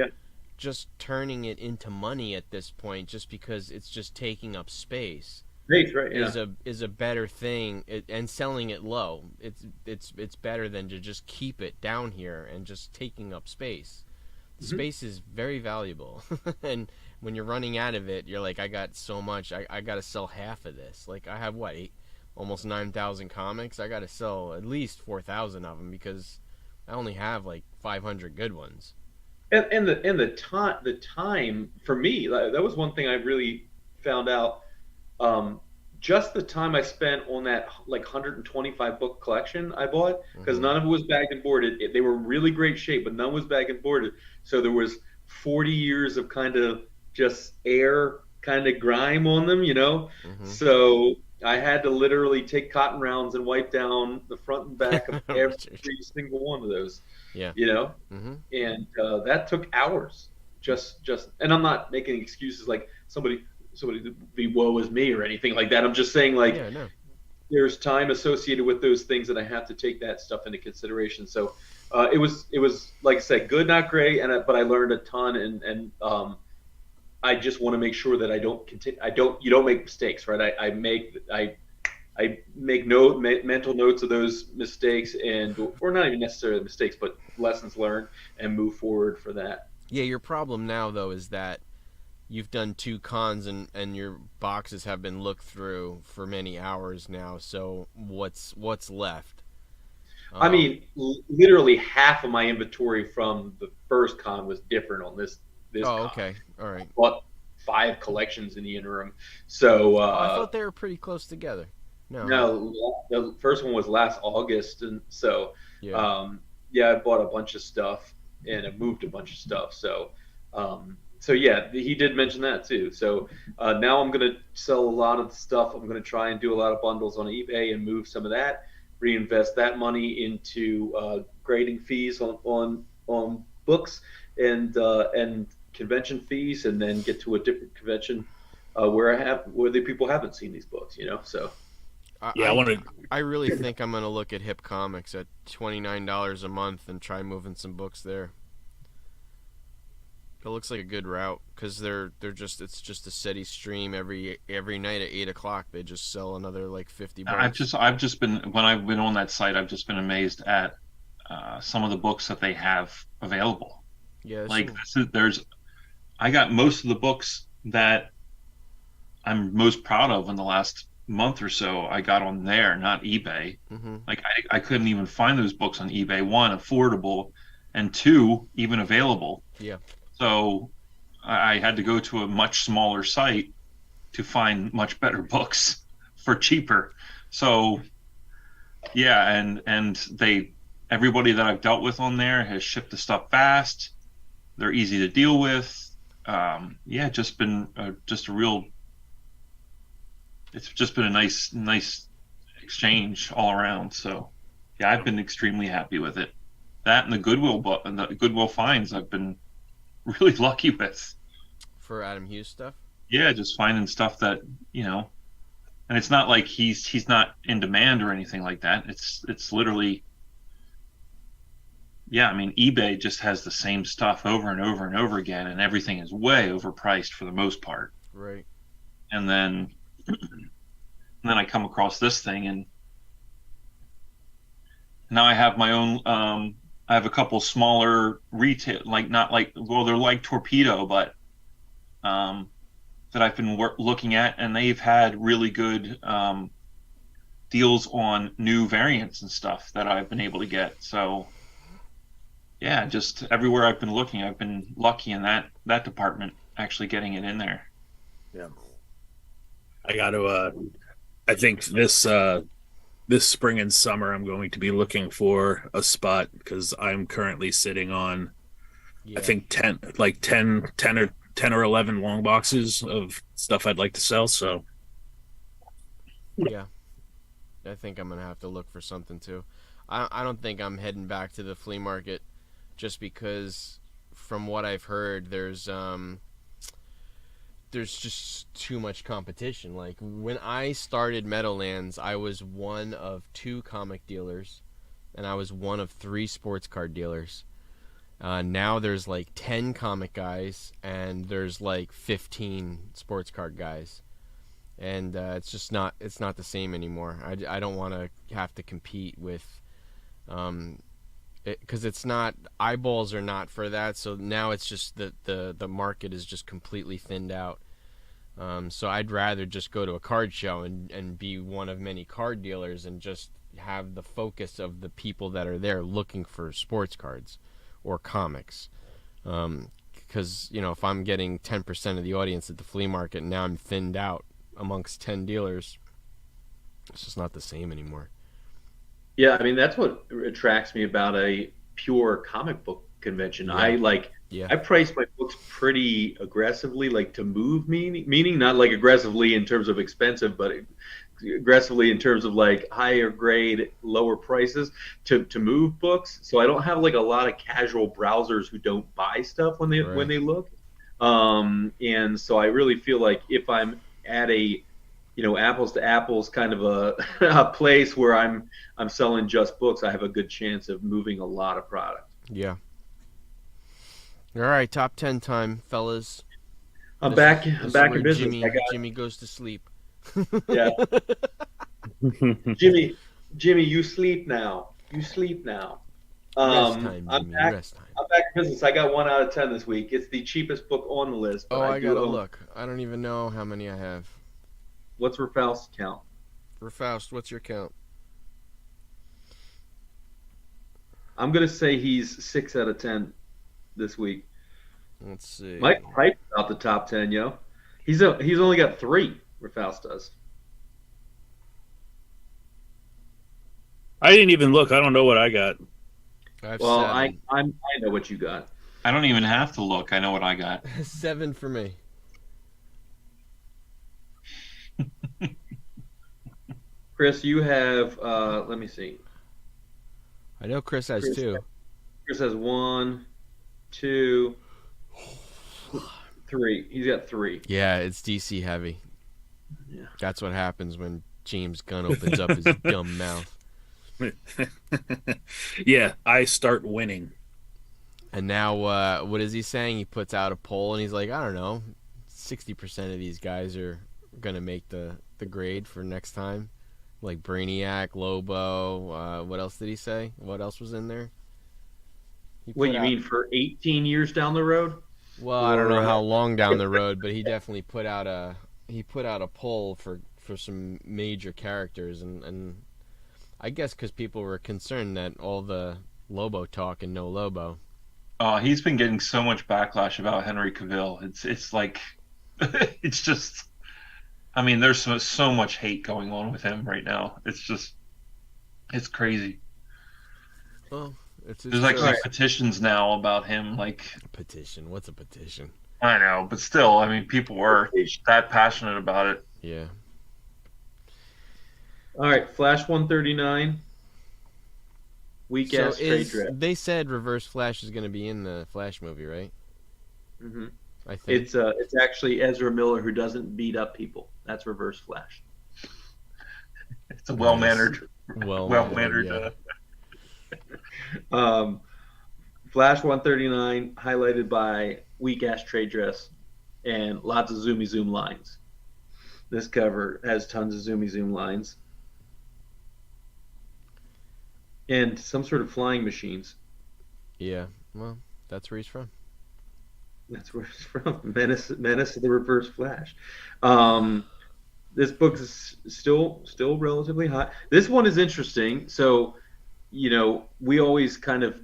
just turning it into money at this point, just because it's just taking up space, is a better thing, and selling it low. It's better than to just keep it down here and just taking up space. The space is very valuable, and when you're running out of it, you're like, I got so much, I got to sell half of this. Like, I have almost 9,000 comics. I got to sell at least 4,000 of them because I only have like 500 good ones. And the time for me, that was one thing I really found out. just the time I spent on that like 125 book collection I bought, because none of it was bagged and boarded. They were in really great shape, but none was bagged and boarded. So there was 40 years of kind of just air kind of grime on them, you know? So I had to literally take cotton rounds and wipe down the front and back of every single one of those. Yeah. You know? And that took hours. And I'm not making excuses like somebody be woe is me or anything like that. I'm just saying like there's time associated with those things that I have to take that stuff into consideration. So it was like I said, good, not great, but I learned a ton, and I just want to make sure that I don't continue. You don't make mistakes, right? I make mental notes of those mistakes, or not even necessarily mistakes, but lessons learned, and move forward for that. Yeah, your problem now though is that you've done 2 cons and your boxes have been looked through for many hours now. So what's left? I mean, literally half of my inventory from the first con was different on this Oh, con. okay. All right. I bought 5 collections in the interim. So I thought they were pretty close together. No, the first one was last August, and so I bought a bunch of stuff and I moved a bunch of stuff. So yeah, he did mention that too. So now I'm going to sell a lot of the stuff. I'm going to try and do a lot of bundles on eBay and move some of that, reinvest that money into grading fees on books and convention fees, and then get to a different convention where the people haven't seen these books, you know. So I really think I'm going to look at Hip Comics at $29 a month and try moving some books there. It looks like a good route because it's just a steady stream every night at 8:00. They just sell another like $50. I've just been, when I've been on that site, I've just been amazed at some of the books that they have available. Yeah, like I got most of the books that I'm most proud of in the last month or so. I got on there, not eBay. Like I couldn't even find those books on eBay. 1, affordable, and 2, even available. Yeah. So I had to go to a much smaller site to find much better books for cheaper. So yeah, and everybody that I've dealt with on there has shipped the stuff fast. They're easy to deal with. Just been just a real. It's just been a nice exchange all around. So yeah, I've been extremely happy with it. That and the Goodwill finds I've been really lucky with. For Adam Hughes stuff? Yeah, just finding stuff that, you know, and it's not like he's not in demand or anything like that. It's literally, I mean, eBay just has the same stuff over and over and over again, and everything is way overpriced for the most part. Right. And then I come across this thing, and now I have my own. I have a couple smaller retail, they're like Torpedo, but that I've been looking at, and they've had really good deals on new variants and stuff that I've been able to get. So yeah, just everywhere I've been looking, I've been lucky in that department, actually getting it in there. Yeah. I got to, I think this spring and summer, I'm going to be looking for a spot because I'm currently sitting on, I think 10 or 11 long boxes of stuff I'd like to sell. So yeah, I think I'm going to have to look for something too. I don't think I'm heading back to the flea market just because from what I've heard, there's just too much competition. Like when I started Meadowlands, I was one of 2 comic dealers, and I was one of 3 sports card dealers. Now there's like 10 comic guys, and there's like 15 sports card guys, and it's just not the same anymore. I don't want to have to compete with, because it's not, eyeballs are not for that. So now it's just the market is just completely thinned out. So I'd rather just go to a card show and be one of many card dealers and just have the focus of the people that are there looking for sports cards or comics. Because, you know, if I'm getting 10% of the audience at the flea market and now I'm thinned out amongst 10 dealers, It's just not the same anymore. Yeah, I mean that's what attracts me about a pure comic book convention. Yeah. Yeah. I price my books pretty aggressively, like to move meaning not like aggressively in terms of expensive, but aggressively in terms of like higher grade, lower prices to move books. So I don't have like a lot of casual browsers who don't buy stuff when Right. they look. And so I really feel like if I'm at a apples to apples kind of a place where I'm selling just books, I have a good chance of moving a lot of product. Yeah. All right, top 10 time, fellas. I'm This back. is I'm this is back where in business. Jimmy goes to sleep. Yeah, Jimmy, Jimmy, you sleep now. You sleep now. Rest time, I'm Jimmy. back. Rest time. I'm back in business. I got 1 out of 10 this week. It's the cheapest book on the list, but Oh, I I do gotta own. look. I don't even know how many I have. What's Ralph's count? For Faust, what's your count? I'm gonna say he's 6 out of 10 this week. Let's see. Mike Pipe out the top 10, yo. He's only got 3. Ralph's does. I didn't even look. I don't know what I got. I have Well, 7. I know what you got. I don't even have to look. I know what I got. 7 for me. Chris, you have let me see. I know Chris has 2. Chris has 1, 2, 3. He's got 3. Yeah, it's DC heavy. Yeah. That's what happens when James Gunn opens up his dumb mouth. Yeah, I start winning. And now, what is he saying? He puts out a poll and he's like, I don't know, 60% of these guys are gonna make the grade for next time. Like Brainiac, Lobo. What else did he say? What else was in there? What you mean for 18 years down the road? Well, I don't know how long down the road, but he definitely put out a poll for some major characters, and I guess because people were concerned that all the Lobo talk and no Lobo. He's been getting so much backlash about Henry Cavill. It's like it's just. I mean, there's so much hate going on with him right now. It's crazy. Well, There's actually petitions now about him. Like petition. What's a petition? I know, but still, I mean, people are that passionate about it. Yeah. All right, Flash 139. Weak ass trade draft. They said Reverse Flash is going to be in the Flash movie, right? Mm-hmm. I think it's actually Ezra Miller who doesn't beat up people. That's Reverse Flash. It's a well-mannered. Yeah. Flash 139 highlighted by weak ass trade dress and lots of zoomy zoom lines. This cover has tons of zoomy zoom lines and some sort of flying machines. Yeah, well, that's where he's from. That's where it's from. Menace of the Reverse Flash. This book is still relatively hot. This one is interesting. So, we always kind of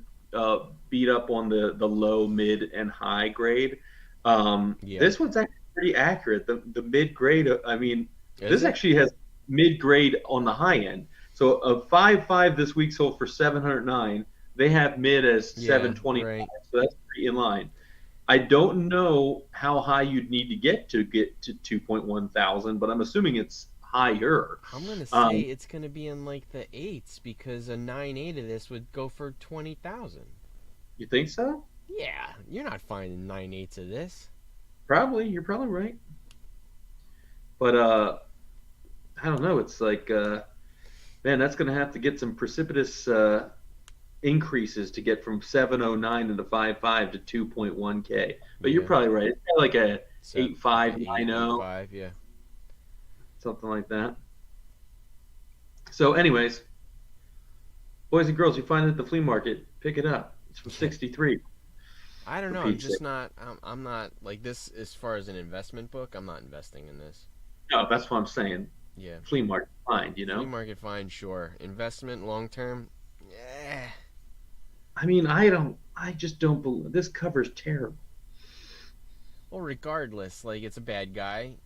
beat up on the low, mid, and high grade. This one's actually pretty accurate. The mid grade. I mean, this actually has mid grade on the high end. So a 5.5 this week sold for $709. They have mid as $725. Right. So that's pretty in line. I don't know how high you'd need to get to 2.1 thousand, but I'm assuming it's higher. I'm gonna say it's gonna be in like the 8s because a 9.8 of this would go for 20,000. You think so? Yeah, you're not finding 9.8s of this. Probably, you're probably right. But I don't know. It's like, man, that's gonna have to get some precipitous increases to get from 709 into 5.5 to 2.1K. But you're probably right. It's like a 8.5, 9.0. Yeah. Something like that. So anyways, boys and girls, you find it at the flea market, pick it up. It's from 63. I don't know. I'm not like this as far as an investment book. I'm not investing in this. No, that's what I'm saying. Yeah. Flea market find, Flea market find, sure. Investment long term, yeah. I mean, I just don't believe this cover's terrible. Well, regardless, like it's a bad guy.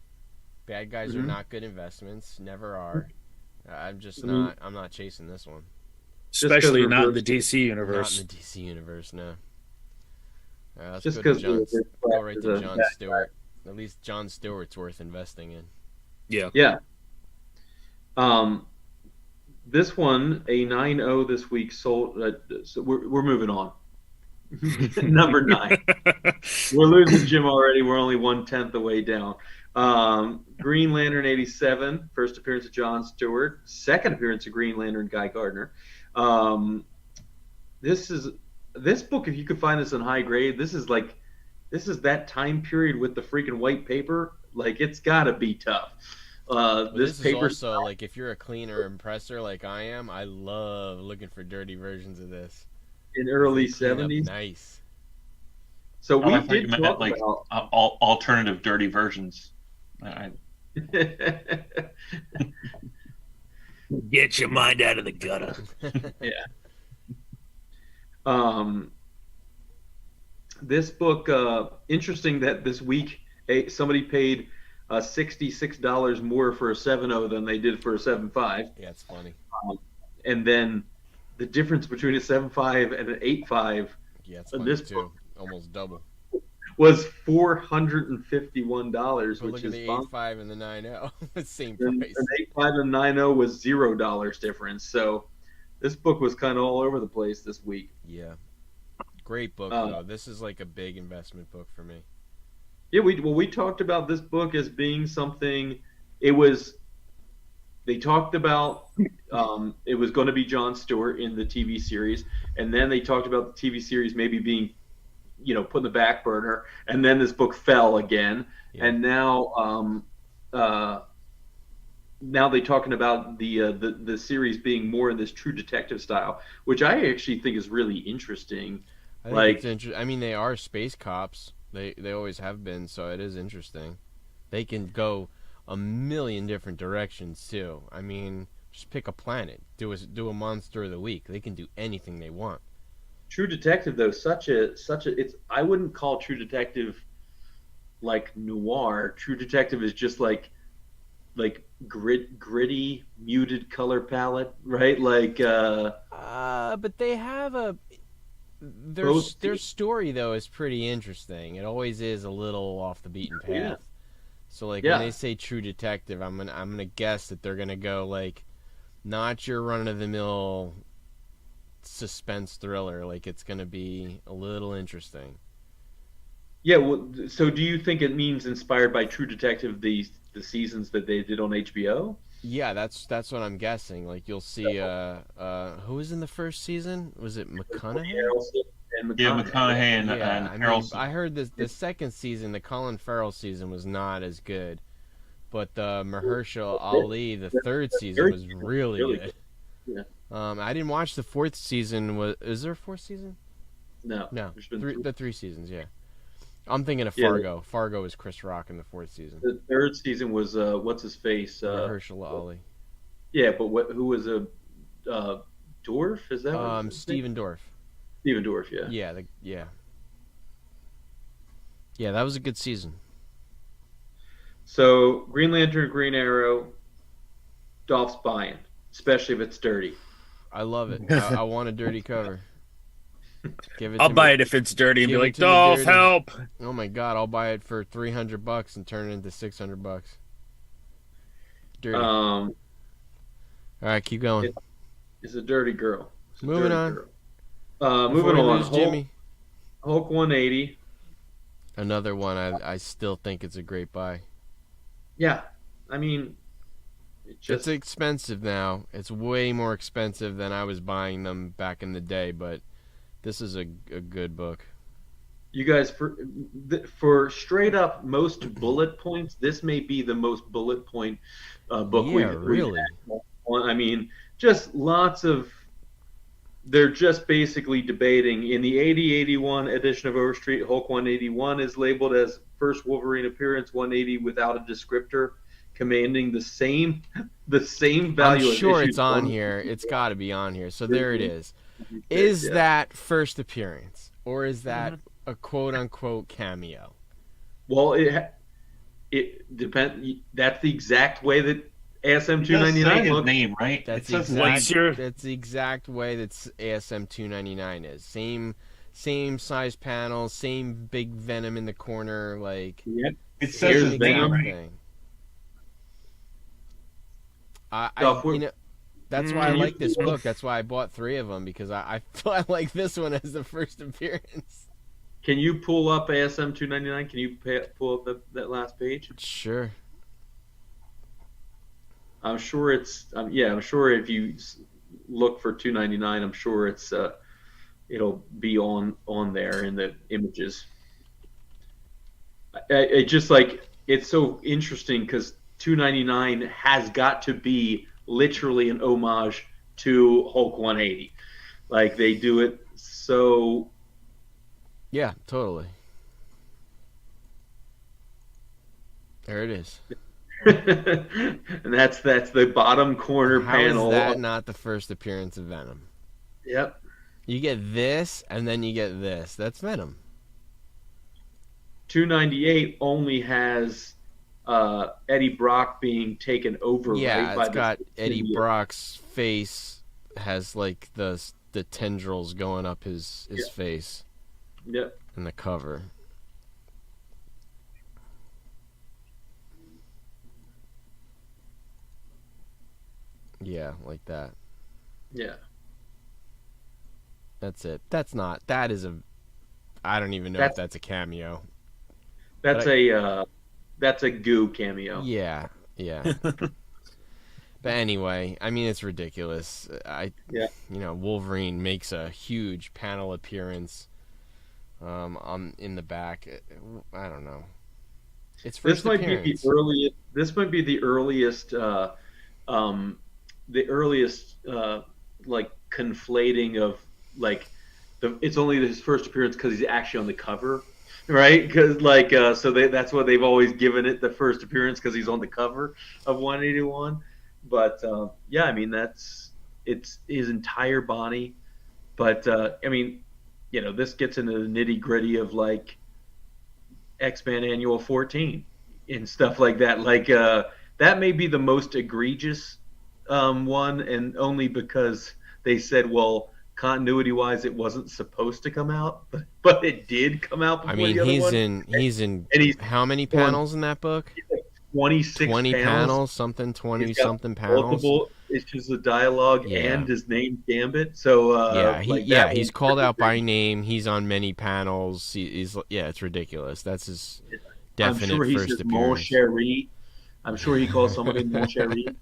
Bad guys are not good investments, never are. I'm not chasing this one. Especially not in the DC Not universe. in the DC universe, no. All right, let's Just go to 'cause go right to John that Stewart. At least John Stewart's worth investing in. Yeah. Yeah. This one, a 9-0 this week, sold. So we're moving on. Number 9. We're losing Jim already. We're only 1/10 the way down. Green Lantern 87, first appearance of John Stewart, second appearance of Green Lantern Guy Gardner. This book, if you could find this in high grade, this is that time period with the freaking white paper. Like, it's got to be tough. This is also, like, if you're a cleaner impresser like I am, I love looking for dirty versions of this. In early 70s. Nice. So we I thought you did meant talk like about alternative dirty versions. Get your mind out of the gutter. Yeah. This book, interesting that this week somebody paid $66 more for a 7.0 than they did for a 7.5. Yeah, it's funny. And then the difference between a 7.5 and an 8.5. Yeah, it's funny too. Almost double. Was $451, But which look at is the fun. 8.5 and the 9.0. Same And price. an 8.5 and 9.0 was $0 difference. So this book was kind of all over the place this week. Yeah. Great book, though. This is like a big investment book for me. Yeah, we talked about this book as being something. They talked about it was going to be Jon Stewart in the TV series, and then they talked about the TV series maybe being, put in the back burner, and then this book fell again, and now they're talking about the series being more in this True Detective style, which I actually think is really interesting. I think it's interesting. I mean, they are space cops. They always have been, so it is interesting. They can go a million different directions too. I mean, just pick a planet, do a monster of the week. They can do anything they want. True Detective, though, I wouldn't call True Detective like noir. True Detective is just like gritty, muted color palette, right? But they have their story, though, is pretty interesting. It always is a little off the beaten path. Yeah. So when they say True Detective, I'm gonna guess that they're gonna go like not your run of the mill suspense thriller. Like, it's gonna be a little interesting. Yeah. Well, so do you think it means inspired by True Detective, the seasons that they did on HBO? Yeah, that's what I'm guessing. Like, you'll see who was in the first season? Was it McConaughey? Yeah, McConaughey and Harrelson. I heard the second season, the Colin Farrell season, was not as good, but the Mahershala Ali, the third season, was really good. Yeah. I didn't watch the fourth season. Is there a fourth season? No. The 3 seasons. Yeah, I'm thinking of Fargo. Fargo is Chris Rock in the fourth season. The third season was what's his face? Mahershala Ali. Yeah, but who was Dorff? Is that Steven Dorff. Steven Dorff, yeah. Yeah, that was a good season. So Green Lantern, Green Arrow, Dolph's buying, especially if it's dirty. I love it. I want a dirty cover. I'll buy it if it's dirty and be like, Dolph, help! Oh my God, I'll buy it for $300 and turn it into $600. Dirty. All right, keep going. It's a dirty girl. Moving on. Girl. Moving on. Jimmy. Hulk 180. Another one. I still think it's a great buy. Yeah, I mean, it's expensive now. It's way more expensive than I was buying them back in the day, but this is a good book. You guys, for straight up most bullet points, this may be the most bullet point book really. I mean, just lots of. They're just basically debating. In the 80-81 edition of Overstreet, Hulk 181 is labeled as first Wolverine appearance 180 without a descriptor, commanding the same value. I'm sure it's on here. It's got to be on here. So there it is. Is that first appearance, or is that a quote unquote cameo? Well, it depends. That's the exact way that ASM It does say 299 his look. name, right? That's It says the his name. exact. That's the exact way that ASM 299 is. Same size panels, same big Venom in the corner, like Yep. It same says his exact name, right? thing. So You know, that's why I Can you like this pull up- book. That's why I bought 3 of them, because I like this one as the first appearance. Can you pull up ASM 299? Can you pull up that last page? Sure. I'm sure it's yeah. I'm sure if you look for 299, I'm sure it's it'll be on there in the images. It just like it's so interesting because 299 has got to be literally an homage to Hulk 180. Like they do it so. Yeah, totally. There it is. And that's the bottom corner How panel. is that not the first appearance of Venom? Yep. You get this, and then you get this. That's Venom. 298 only has Eddie Brock being taken over. Yeah, right, it's got Eddie Brock's face has like the tendrils going up his face Yep. in the cover. Yeah, like that. Yeah. That's it. That is a. I don't even know if that's a cameo. That's a goo cameo. Yeah, yeah. But anyway, I mean, it's ridiculous. Wolverine makes a huge panel appearance in the back. I don't know. It's first appearance. This might be the earliest like conflating of like it's only his first appearance because he's actually on the cover, right? Because that's what they've always given it, the first appearance, because he's on the cover of 181. But yeah, I mean it's his entire body. But I mean, this gets into the nitty gritty of like X-Men Annual 14 and stuff like that. Like that may be the most egregious one, and only because they said, well, continuity-wise, it wasn't supposed to come out, but it did come out before the other one. He's in how many panels in that book? 26 20 panels, something, 20 something panels. Multiple issues of dialogue, and his name Gambit. So he's called out by name. He's on many panels. He's it's ridiculous. That's his definite first appearance. Mon Chéri. I'm sure he calls somebody Mon Chéri.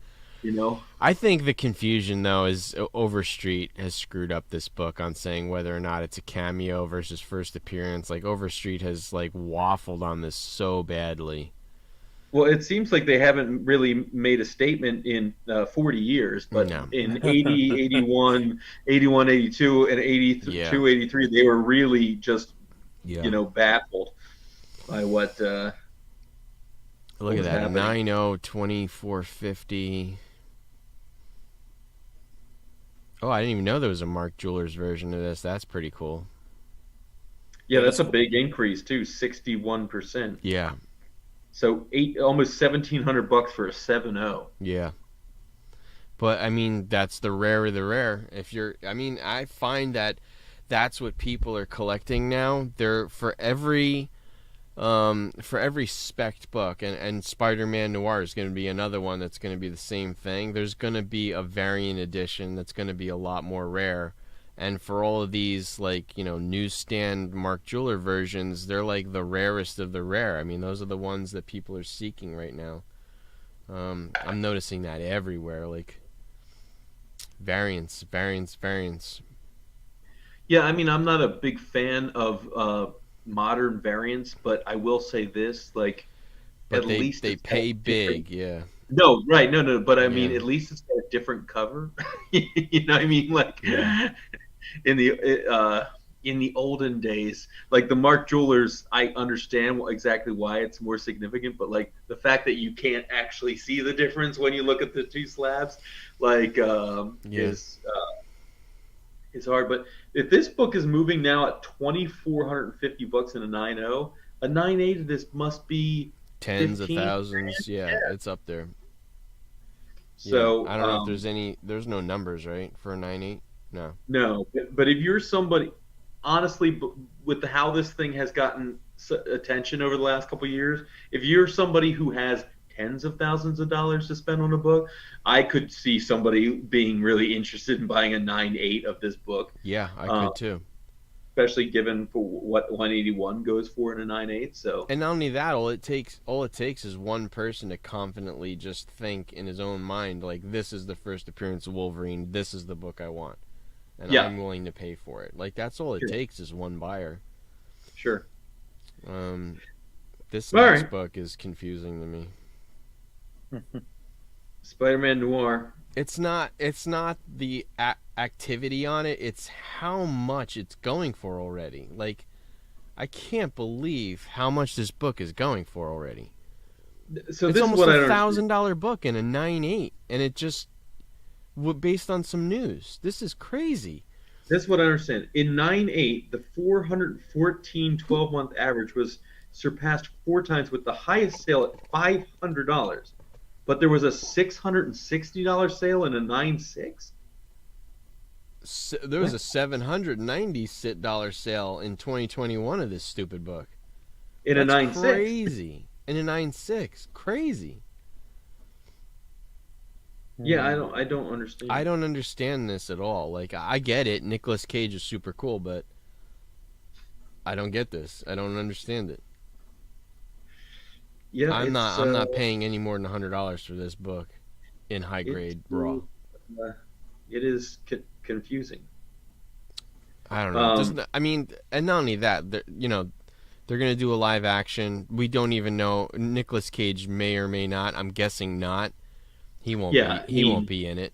I think the confusion though is Overstreet has screwed up this book on saying whether or not it's a cameo versus first appearance. Like Overstreet has like waffled on this so badly. Well, it seems like they haven't really made a statement in 40 years, but in 80, 81, 82, and 82, 83, they were really just, baffled by what. Look at that, happening. 902450. Oh, I didn't even know there was a Mark Jewelers version of this. That's pretty cool. Yeah, that's a big increase too, 61%. Yeah. So almost $1,700 for a 7.0. Yeah. But I mean, that's the rare of the rare. I find that that's what people are collecting now. They're for every spec book, and Spider-Man Noir is going to be another one that's going to be the same thing. There's going to be a variant edition that's going to be a lot more rare. And for all of these, newsstand Mark Jeweler versions, they're like the rarest of the rare. I mean, those are the ones that people are seeking right now. I'm noticing that everywhere, like variants. Yeah, I mean, I'm not a big fan of modern variants, but I will say this, but at least they pay big, yeah. No, right, no, but I mean, at least it's got a different cover. You know what I mean? Like, in the olden days, like the Mark Jewelers, I understand exactly why it's more significant, but like the fact that you can't actually see the difference when you look at the two slabs, is hard. But if this book is moving now at $2,450 in a 9.0, a 9.8 of this must be tens of thousands. Yeah, it's up there. So I don't know if there's any. There's no numbers, right, for a 9.8? No. no, but if you're somebody, honestly, with how this thing has gotten attention over the last couple of years, if you're somebody who has tens of thousands of dollars to spend on a book, I could see somebody being really interested in buying a 9.8 of this book. Yeah, I could too. Especially given for what 181 goes for in a 9.8. So, and not only that, all it takes is one person to confidently just think in his own mind, like, this is the first appearance of Wolverine. This is the book I want, and I'm willing to pay for it. Like, that's all it takes is one buyer. Sure. This next book is confusing to me. Spider-Man Noir. It's not the activity on it. It's how much it's going for already. Like, I can't believe how much this book is going for already. So it's this almost is what $1,000 book in a 9.8, and it just based on some news. This is crazy. This is what I understand. In 9.8, the 414 12-month average was surpassed 4 times, with the highest sale at $500. But there was a $660 sale in a 9.6? There was a $790 sale in 2021 of this stupid book. In a 9.6? Crazy. In a 9.6. Crazy. Yeah, I don't understand. I don't understand this at all. Like, I get it. Nicolas Cage is super cool, but I don't get this. I don't understand it. Yeah, I'm not paying any more than $100 for this book in high grade raw. It is confusing. I don't know. I mean, and not only that, they're going to do a live action. We don't even know. Nicolas Cage may or may not. I'm guessing not. He won't. Yeah, he won't be in it.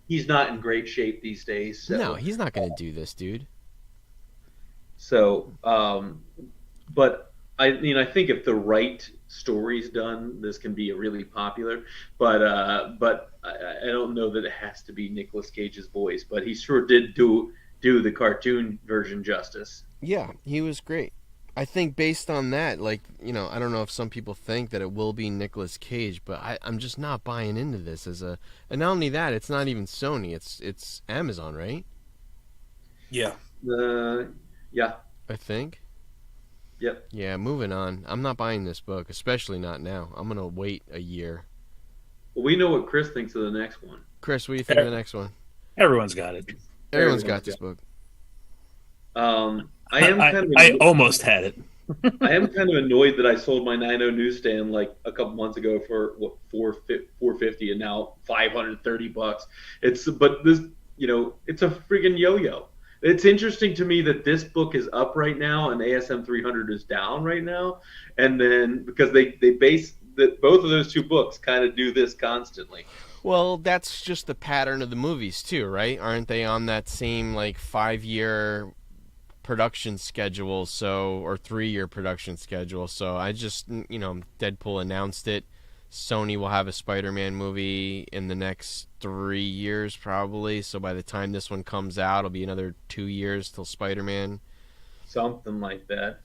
He's not in great shape these days. So. No, he's not going to do this, dude. So, but I think if the right story's done, this can be a really popular. But I don't know that it has to be Nicolas Cage's voice. But he sure did do the cartoon version justice. Yeah, he was great. I think based on that, like, I don't know if some people think that it will be Nicolas Cage, but I'm just not buying into this and not only that, it's not even Sony, it's Amazon, right? Yeah. Yeah. I think. Yep. Yeah, moving on. I'm not buying this book, especially not now. I'm going to wait a year. Well, we know what Chris thinks of the next one. Chris, what do you think of the next one? Everyone's got it. Everyone's got this book. I almost had it. I am kind of annoyed that I sold my 9.0 newsstand like a couple months ago for what $450 and now $530. But this, it's a friggin' yo-yo. It's interesting to me that this book is up right now and ASM 300 is down right now, and then because they base that both of those two books kind of do this constantly. Well, that's just the pattern of the movies too, right? Aren't they on that same like 5-year production schedule, or 3-year production schedule? So I just, Deadpool announced it. Sony will have a Spider-Man movie in the next 3 years probably. So by the time this one comes out, it'll be another 2 years till Spider-Man. Something like that.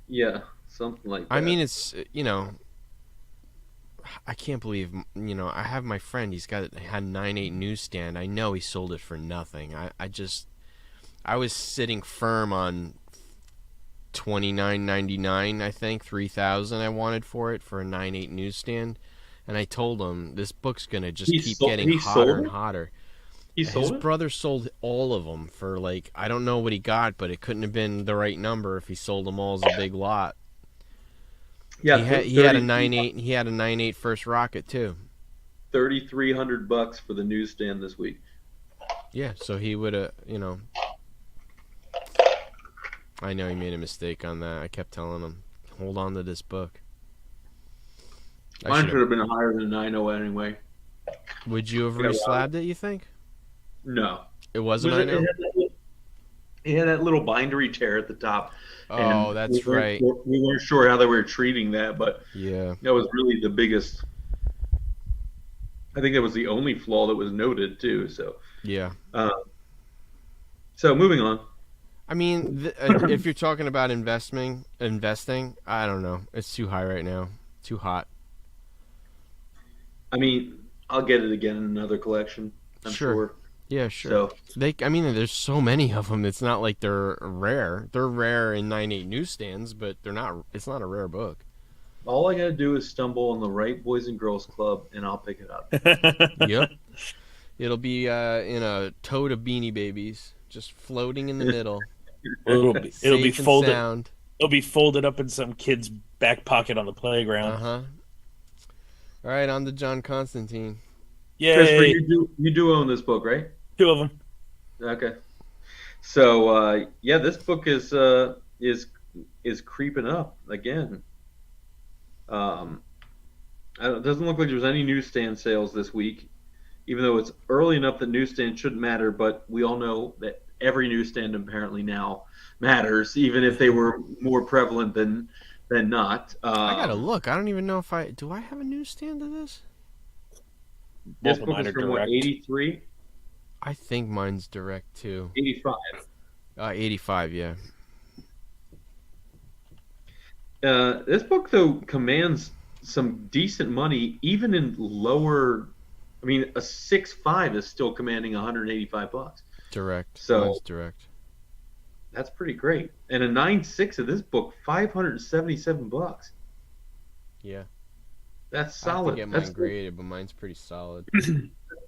Yeah, something like that. I mean, it's, I can't believe, I have my friend, had a 9.8 newsstand. I know he sold it for nothing. I was sitting firm on $29.99, I think, $3,000 I wanted for it for a 9.8 newsstand, and I told him this book's gonna just keep getting hotter and hotter. His brother sold all of them for like, I don't know what he got, but it couldn't have been the right number if he sold them all as a big lot. Yeah, he had a 9.8. He had a 9.8 first rocket too. $3,300 for the newsstand this week. Yeah, so he would have, I know he made a mistake on that. I kept telling him, hold on to this book. Mine should have been higher than 9.0 anyway. Would you have re-slabbed it, you think? No. It wasn't 9.0? It had that little bindery tear at the top. Oh, that's right. We weren't sure how they were treating that, but yeah, that was really the biggest. I think that was the only flaw that was noted, too. So yeah. So moving on. I mean, if you're talking about investing, I don't know. It's too high right now. Too hot. I mean, I'll get it again in another collection, I'm Sure. sure. Yeah, sure. So, I mean, there's so many of them. It's not like they're rare. They're rare in 9/8 newsstands, but they're not. It's not a rare book. all I got to do is stumble on the right Boys and Girls Club, and I'll pick it up. Yep. It'll be in a tote of Beanie Babies, just floating in the middle. It'll be Safe and folded. sound. It'll be folded up in some kid's back pocket on the playground. Uh-huh. All right, on to John Constantine. Christopher, Yay! you do own this book, right? 2 of them. Okay. So yeah, this book is creeping up again. It doesn't look like there's any newsstand sales this week, even though it's early enough that newsstand shouldn't matter. But we all know that every newsstand apparently now matters, even if they were more prevalent than not. I gotta look. I don't even know if do I have a newsstand of this? This Both of book mine is are from what, direct. 83? I think mine's direct too. 85. 85, yeah. This book though commands some decent money, even in lower. I mean, a 6.5 is still commanding $185. Direct. So- Mine's direct. That's pretty great. And a 9.6 of this book, $577. Yeah. That's I have to solid. get mine That's graded, but mine's pretty solid.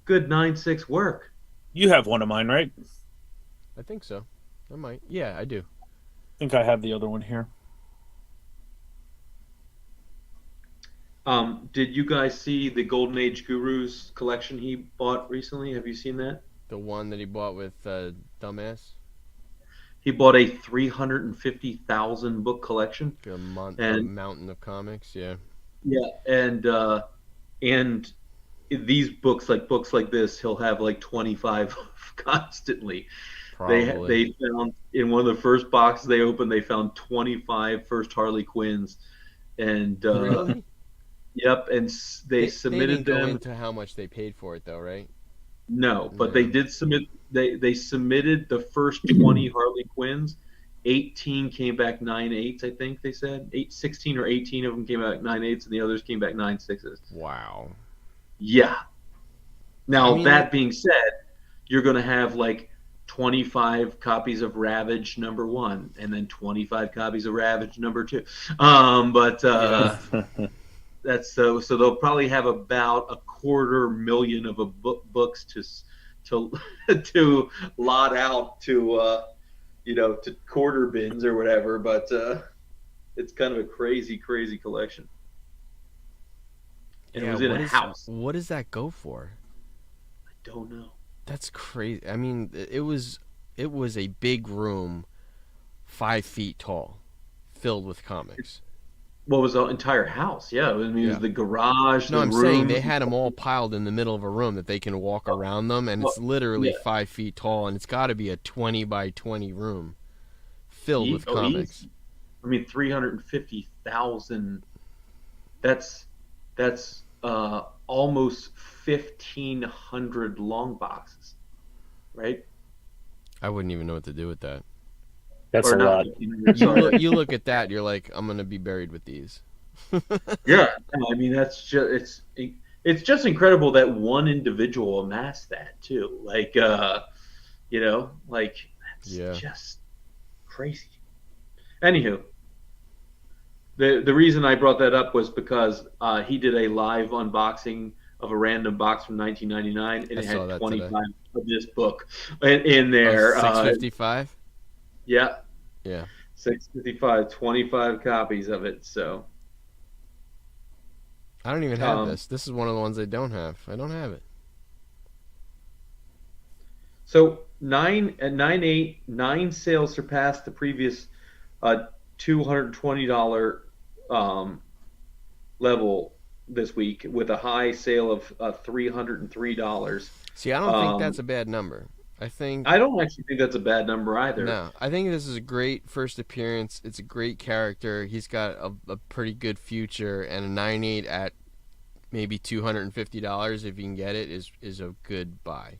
good 9.6 work. You have one of mine, right? I I think so. I might. Yeah, I do. think I have the other one here. Did you guys see the Golden Age Gurus collection he bought recently? Have you seen that? The one that he bought with Dumbass. He bought a 350,000 book collection. A And- mountain of comics, yeah. Yeah, and these books like this, he'll have like 25 constantly. Probably. They found in one of the first boxes they opened, they found 25 first Harley Quinns, and Really? yep, and they submitted didn't go them. into how much they paid for it, though, right? No, but No. they did submit. They submitted the first 20 Harley Quinns. 18 came back 9.8s, I think they said. 16 or 18 of them came back 9.8s, and the others came back 9.6s. Wow. Yeah. Now, I mean- that being said, you're going to have like 25 copies of Ravage #1, and then 25 copies of Ravage #2. But that's so they'll probably have about 250,000 of books to to lot out to to quarter bins or whatever. But it's kind of a crazy collection. And it was in a house. What does that go for? I don't know. That's crazy. I mean, it was a big room, 5 feet tall, filled with comics. What was the entire house? Yeah, it was Yeah. the garage. No, the I'm rooms. saying they had them all piled in the middle of a room that they can walk around them, and it's literally yeah. 5 feet tall, and it's got to be a 20 by 20 room filled with comics. Easy. I mean, 350,000. That's almost 1,500 long boxes, right? I wouldn't even know what to do with that. That's Or a not lot. 1,500, You sorry. look at that, you're like, I'm gonna be buried with these. Yeah, no, I mean that's just it's just incredible that one individual amassed that too. Like that's Yeah. just crazy. Anywho, the reason I brought that up was because he did a live unboxing of a random box from 1999, and I it saw had that 25 today. of this book in there. 655. Yeah, Yeah. 655, 25 copies of it. So. I don't even have Um, this. This is one of the ones I don't have. I don't have it. So 9 sales surpassed the previous $220 level this week with a high sale of $303. See, I don't think Um, that's a bad number. I think I don't actually think that's a bad number either. no. I think this is a great first appearance. It's a great character. He's got a pretty good future, and a 9.8 at maybe $250 if you can get it is a good buy.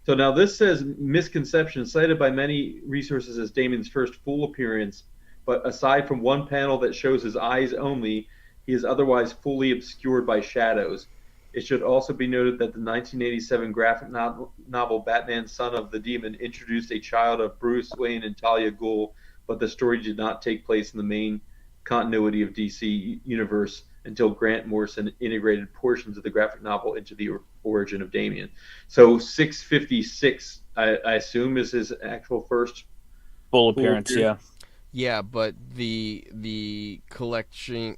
So now this says misconception cited by many resources as Damon's first full appearance, but aside from one panel that shows his eyes only, he is otherwise fully obscured by shadows. It should also be noted that the 1987 graphic novel Batman Son of the Demon introduced a child of Bruce Wayne and Talia Ghul, but the story did not take place in the main continuity of DC Universe until Grant Morrison integrated portions of the graphic novel into the origin of Damian. So 656, I assume, is his actual first full appearance. Yeah. Yeah, but the collecting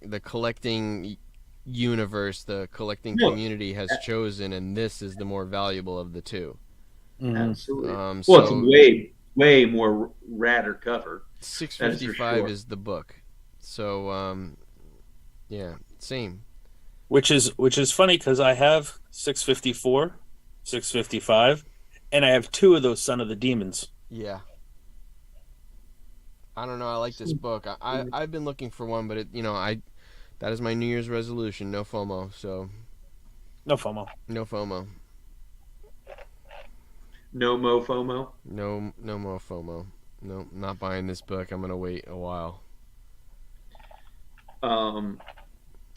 universe, the collecting community has chosen, and this is the more valuable of the two. Absolutely. Well, it's way more radder cover. 655 is the book. So yeah, same. Which is funny because I have 654, 655, and I have 2 of those Son of the Demons. Yeah. I don't know. I like this book. I've been looking for one, but that is my New Year's resolution. No FOMO. So. No FOMO. No FOMO. No mo FOMO. No more FOMO. No, not buying this book. I'm gonna wait a while. All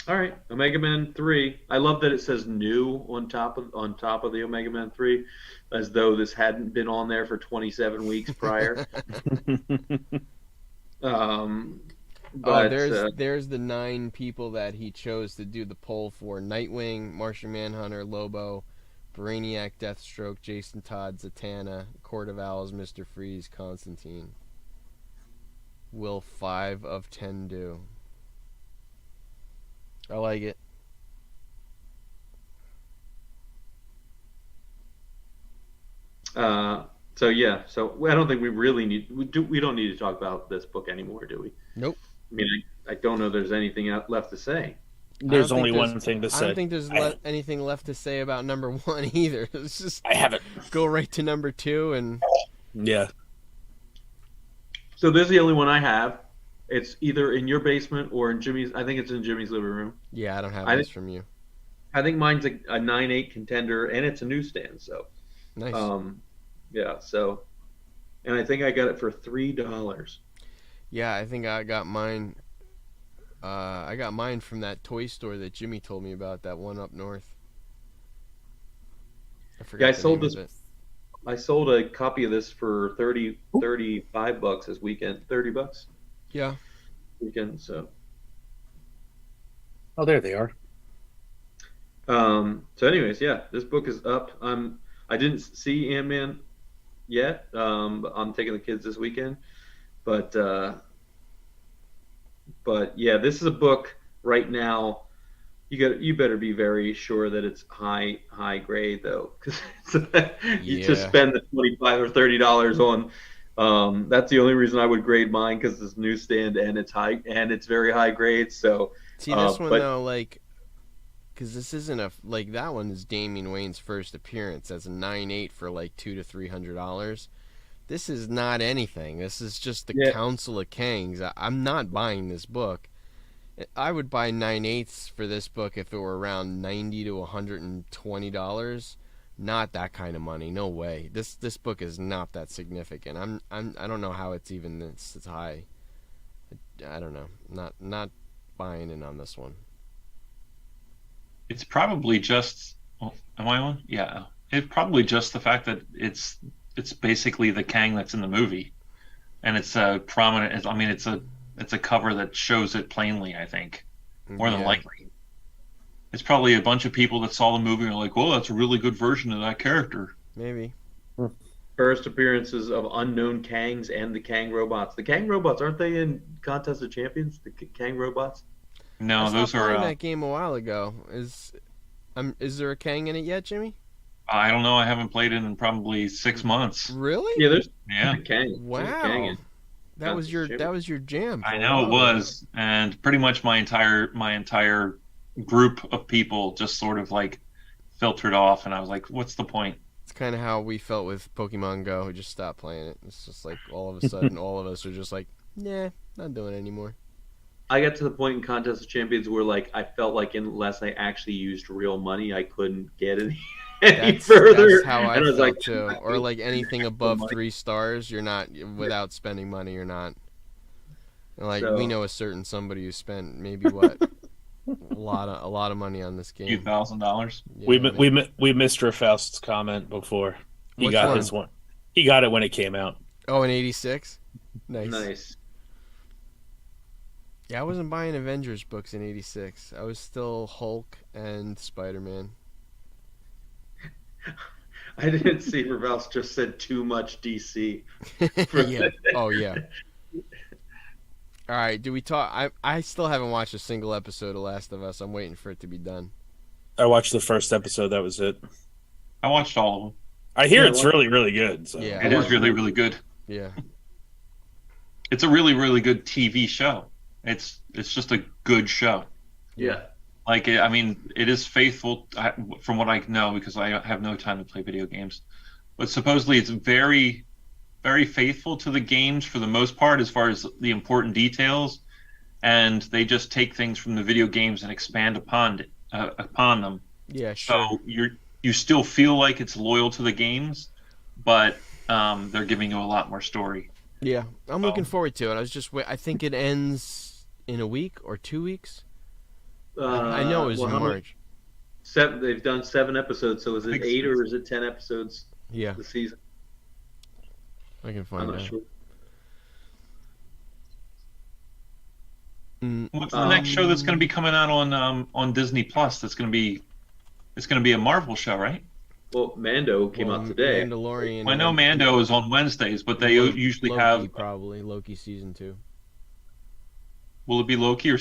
right, Omega Man 3. I love that it says new on top of the Omega Man 3, as though this hadn't been on there for 27 weeks prior. But there's the 9 people that he chose to do the poll for: Nightwing, Martian Manhunter, Lobo, Brainiac, Deathstroke, Jason Todd, Zatanna, Court of Owls, Mr. Freeze, Constantine. Will 5 of 10 do? I like it. So I don't think we really we don't need to talk about this book anymore, do we? Nope. I mean, I don't know there's anything left to say. There's only one thing to say. I don't think there's anything left to say about number 1 either. Let's just I haven't. Go right to number 2 and yeah. So this is the only one I have. It's either in your basement or in Jimmy's. I think it's in Jimmy's living room. Yeah, I don't have this from you. I think mine's a 9.8 contender, and it's a newsstand. So nice. Yeah. So, and I think I got it for $3. Yeah, I think I got mine. I got mine from that toy store that Jimmy told me about. That one up north. I forgot. Yeah, I sold this. I sold a copy of this for $35 this weekend. $30. Yeah. Weekend. So. Oh, there they are. So, anyways, yeah, this book is up. I didn't see Ant-Man yet. I'm taking the kids this weekend, but yeah, this is a book right now. You better be very sure that it's high grade though, because you just spend the $25 or $30 on. That's the only reason I would grade mine, because it's newsstand and it's very high grade. So see this one though, like, because this isn't that one is Damian Wayne's first appearance as a 9.8 for like $200 to $300. This is not anything. This is just the Council of Kangs. I'm not buying this book. I would buy 9.8s for this book if it were around $90 to $120. Not that kind of money. No way. This book is not that significant. I don't know how it's even this high. I don't know. Not buying in on this one. It's probably just. Am I on? Yeah. It's probably just the fact that it's basically the Kang that's in the movie, and it's a prominent. I mean, it's a cover that shows it plainly. I think more than likely, it's probably a bunch of people that saw the movie and are like, "Well, that's a really good version of that character." Maybe. First appearances of unknown Kangs and the Kang robots. The Kang robots, aren't they in Contest of Champions? The Kang robots? No, those are. I that game a while ago. Is there a Kang in it yet, Jimmy? I don't know. I haven't played it in probably 6 months. Really? Yeah, there's a Kang. Wow. There's a Kang in that was your jam. I know it was, and pretty much my entire group of people just sort of like filtered off, and I was like, "What's the point?" It's kind of how we felt with Pokemon Go. We just stopped playing it. It's just like all of a sudden, all of us are just like, "Nah, not doing it anymore." I got to the point in Contest of Champions where like I felt like unless I actually used real money, I couldn't get any further. That's how I felt like, too. Or like anything above 3 stars, you're not without spending money. You're not. Like we know a certain somebody who spent maybe what A lot of money on this Few game. $1,000. Yeah, We missed Faust's comment before. He Which got one? his one. He got it when it came out. Oh, in '86. Nice. Nice. Yeah, I wasn't buying Avengers books in '86. I was still Hulk and Spider-Man. I didn't see Reval's just said too much DC. Yeah. Oh yeah. All right. Do we talk? I still haven't watched a single episode of Last of Us. I'm waiting for it to be done. I watched the first episode. That was it. I watched all of them. I hear Yeah, it's what- really, really good. So. Yeah. It is really, really good. Yeah. It's a really, really good TV show. It's just a good show. Yeah. Like, I mean, it is faithful from what I know because I have no time to play video games. But supposedly it's very, very faithful to the games for the most part as far as the important details. And they just take things from the video games and expand upon them. Yeah. Sure. So you still feel like it's loyal to the games, but they're giving you a lot more story. Yeah. I'm looking forward to it. I think it ends in a week or 2 weeks. I know it was in how many- March. They've done 7 episodes, so is it 8 or is it 10 episodes Yeah. this season? I can I'm find not out. sure. What's the next show that's going to be coming out on Disney Plus? It's going to be a Marvel show, right? Well, Mando came out today. Mandalorian. Well, I know and Mando is on Wednesdays, but they usually Loki, have. probably Loki season 2. Will it be Loki or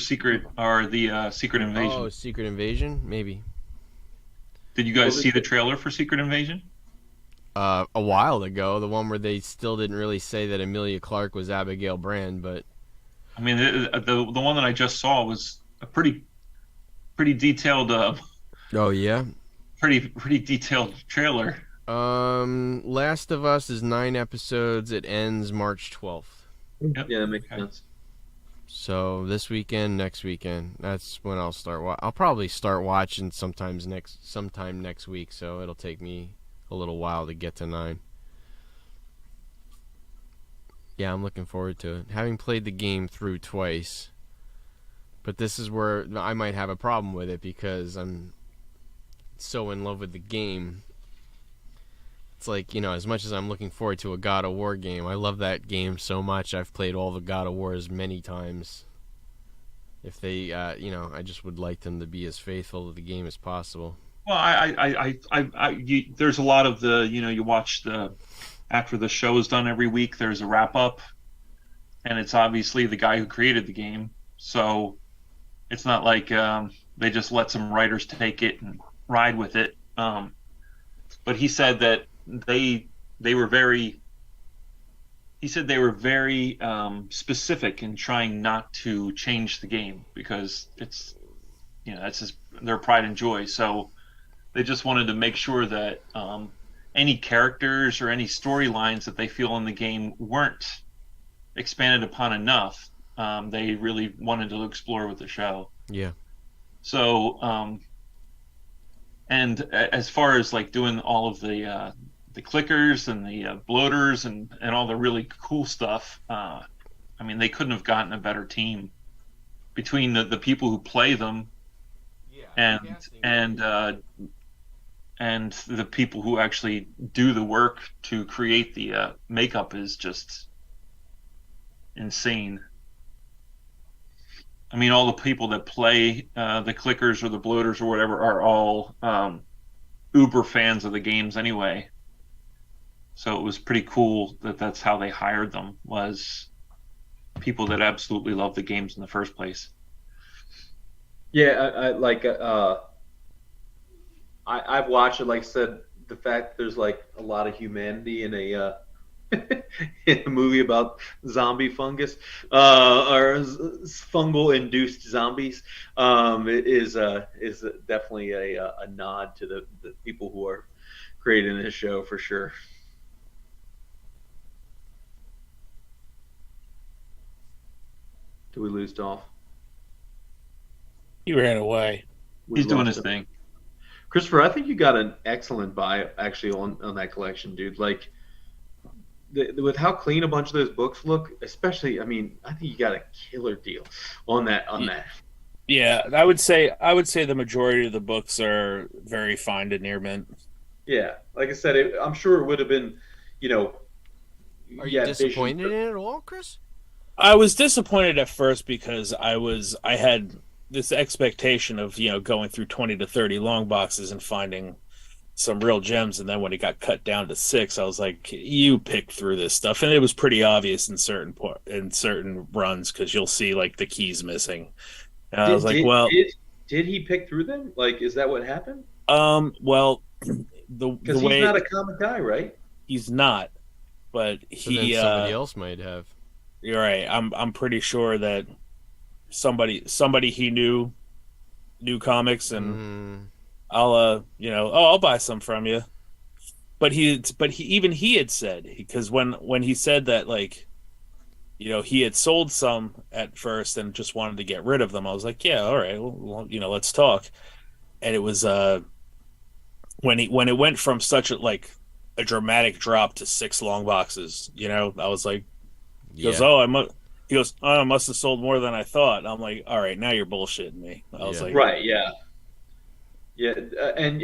the Secret Invasion? Oh, Secret Invasion, maybe. Did you guys Well, see the trailer for Secret Invasion? A while ago, the one where they still didn't really say that Emilia Clarke was Abigail Brand, but I mean, the one that I just saw was a pretty detailed, oh yeah. pretty detailed trailer. Last of Us is 9 episodes. It ends March 12th. Yep. Yeah, that makes Okay. sense. So this weekend, next weekend, that's when I'll start. I'll probably start watching sometime next week. So it'll take me a little while to get to 9. Yeah, I'm looking forward to it. Having played the game through twice, but this is where I might have a problem with it because I'm so in love with the game. It's like, as much as I'm looking forward to a God of War game, I love that game so much. I've played all the God of Wars many times. If they, I just would like them to be as faithful to the game as possible. Well, there's a lot of you watch after the show is done every week, there's a wrap up, and it's obviously the guy who created the game. So it's not like they just let some writers take it and ride with it. But he said that they were very. He said they were very specific in trying not to change the game because it's, that's their pride and joy. So they just wanted to make sure that any characters or any storylines that they feel in the game weren't expanded upon enough. They really wanted to explore with the show. Yeah. So, and as far as like doing all of the clickers and the bloaters and all the really cool stuff, I mean, they couldn't have gotten a better team between the people who play them and the people who actually do the work to create the makeup is just insane. I mean, all the people that play the clickers or the bloaters or whatever are all uber fans of the games anyway. So it was pretty cool that that's how they hired them, was people that absolutely love the games in the first place. Yeah, I've watched it. Like I said, the fact that there's like a lot of humanity in a in a movie about zombie fungus or fungal induced zombies is definitely a nod to the people who are creating this show for sure. Did we lose Dolph? He ran away. We He's doing lost his him. thing. Christopher, I think you got an excellent buy actually on that collection, dude. Like, with how clean a bunch of those books look, especially, I mean, I think you got a killer deal on that. Yeah, I would say the majority of the books are very fine to near mint. Yeah, like I said, I'm sure it would have been, you know, Are you yeah, Vision. disappointed in it at all, Chris? I was disappointed at first because I had this expectation of, going through 20 to 30 long boxes and finding some real gems, and then when it got cut down to six, I was like, you picked through this stuff, and it was pretty obvious in certain runs because you'll see like the keys missing. And I was Did like, did well, did did he pick through them? Like, is that what happened? well, the Because he's way not a common guy, right? he's not, but So then somebody else might have. you're right. I'm pretty sure that somebody he knew comics, and Mm, I'll buy some from you. But he had said, because when he said that, like, he had sold some at first and just wanted to get rid of them. I was like, yeah, all right, well, let's talk. And it was when it went from such a dramatic drop to six long boxes, I was like, he goes, yeah, oh, he goes, oh, I must have sold more than I thought. And I'm like, all right, now you're bullshitting me. I was yeah. like, Right. Yeah. Yeah. And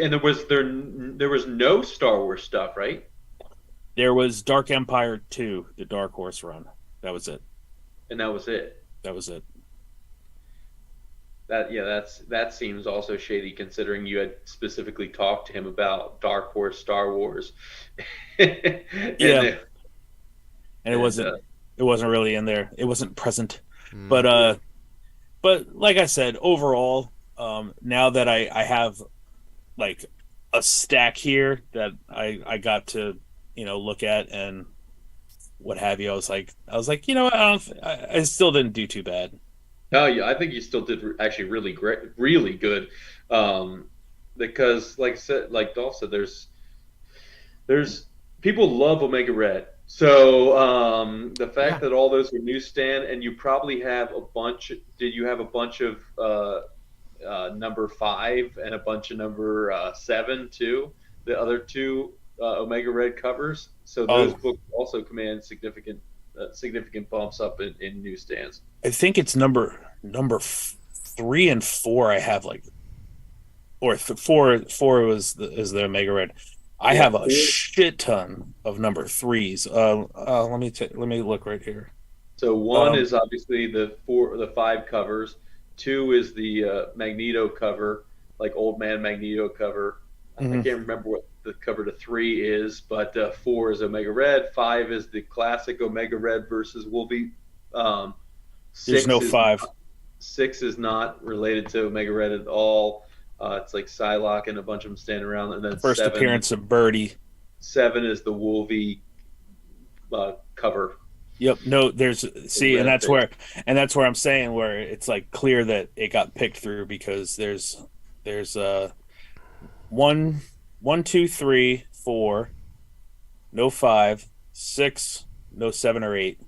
there was no Star Wars stuff, right? there was Dark Empire 2, the Dark Horse run. That was it. And that was it. That was it. That seems also shady considering you had specifically talked to him about Dark Horse Star Wars. and, Yeah, and it and wasn't it wasn't really in there. It wasn't present. But Mm. like I said, overall, now that I have like a stack here that I got to look at and what have you, I was like, what, I still didn't do too bad. No, yeah, I think you still did actually really great, really good. Um, because, like I said, like Dolph said, there's people love Omega Red. So the fact Yeah. that all those are newsstand, and you probably have a bunch. Did you have a bunch of number five and a bunch of number seven too? The other two Omega Red covers. So those Oh, books also command significant bumps up in newsstands. I think it's number 3 and 4. I have like, or four is the Omega Red. I Yeah, have a shit ton of number threes. Let me look right here. so one Um, is obviously the five covers. Two is the Magneto cover, like Old Man Magneto cover. I mhm. can't remember what the cover to three is, but four is Omega Red. Five is the classic Omega Red versus Wolvie. Um, There's six no is five. six is not related to Omega Red at all. It's like Psylocke and a bunch of them standing around, and then First appearance of Birdie. seven is the Wolvie cover. Yep. No, there's The see, and red that's thing. where I'm saying where it's like clear that it got picked through because there's one, one, two, three, four, no five, six, no seven or eight.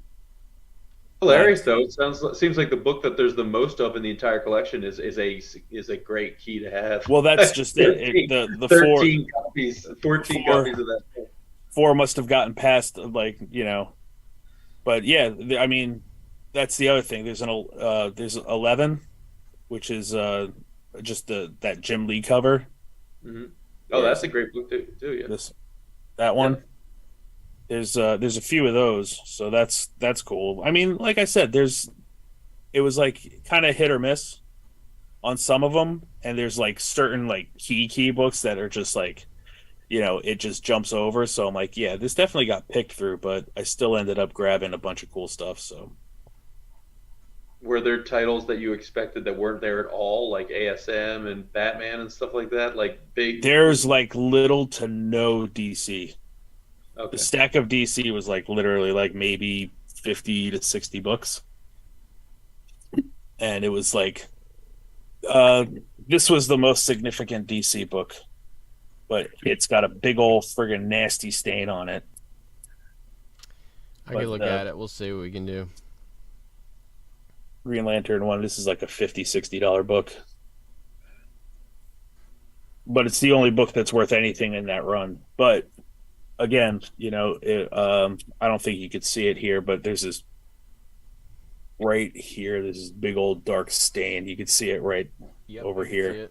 Nine. Hilarious though. Seems like the book that there's the most of in the entire collection is a great key to have. Well, that's just it. 13, The 13 copies, 14 four copies of that book. four must have gotten past but yeah, I mean, that's the other thing. There's 11, which is just that Jim Lee cover. Hmm. Oh, Whereas that's a great book too. Yeah, this that yeah. one. There's a few of those, so that's cool. I mean, like I said, it was like kind of hit or miss on some of them, and there's like certain like key books that are just like it just jumps over. So I'm like, yeah, this definitely got picked through, but I still ended up grabbing a bunch of cool stuff. So Were there titles that you expected that weren't there at all, like ASM and Batman and stuff like that? Like big. there's like little to no DC. The Okay. stack of DC was like literally like maybe 50 to 60 books, and it was like uh this was the most significant DC book, but it's got a big old friggin' nasty stain on it. I can But look at it. We'll see what we can do. Green Lantern one, this is like a $50-$60 book, but it's the only book that's worth anything in that run. But again, I don't think you could see it here, but there's this right here. There's this big old dark stain. You can see it right over here.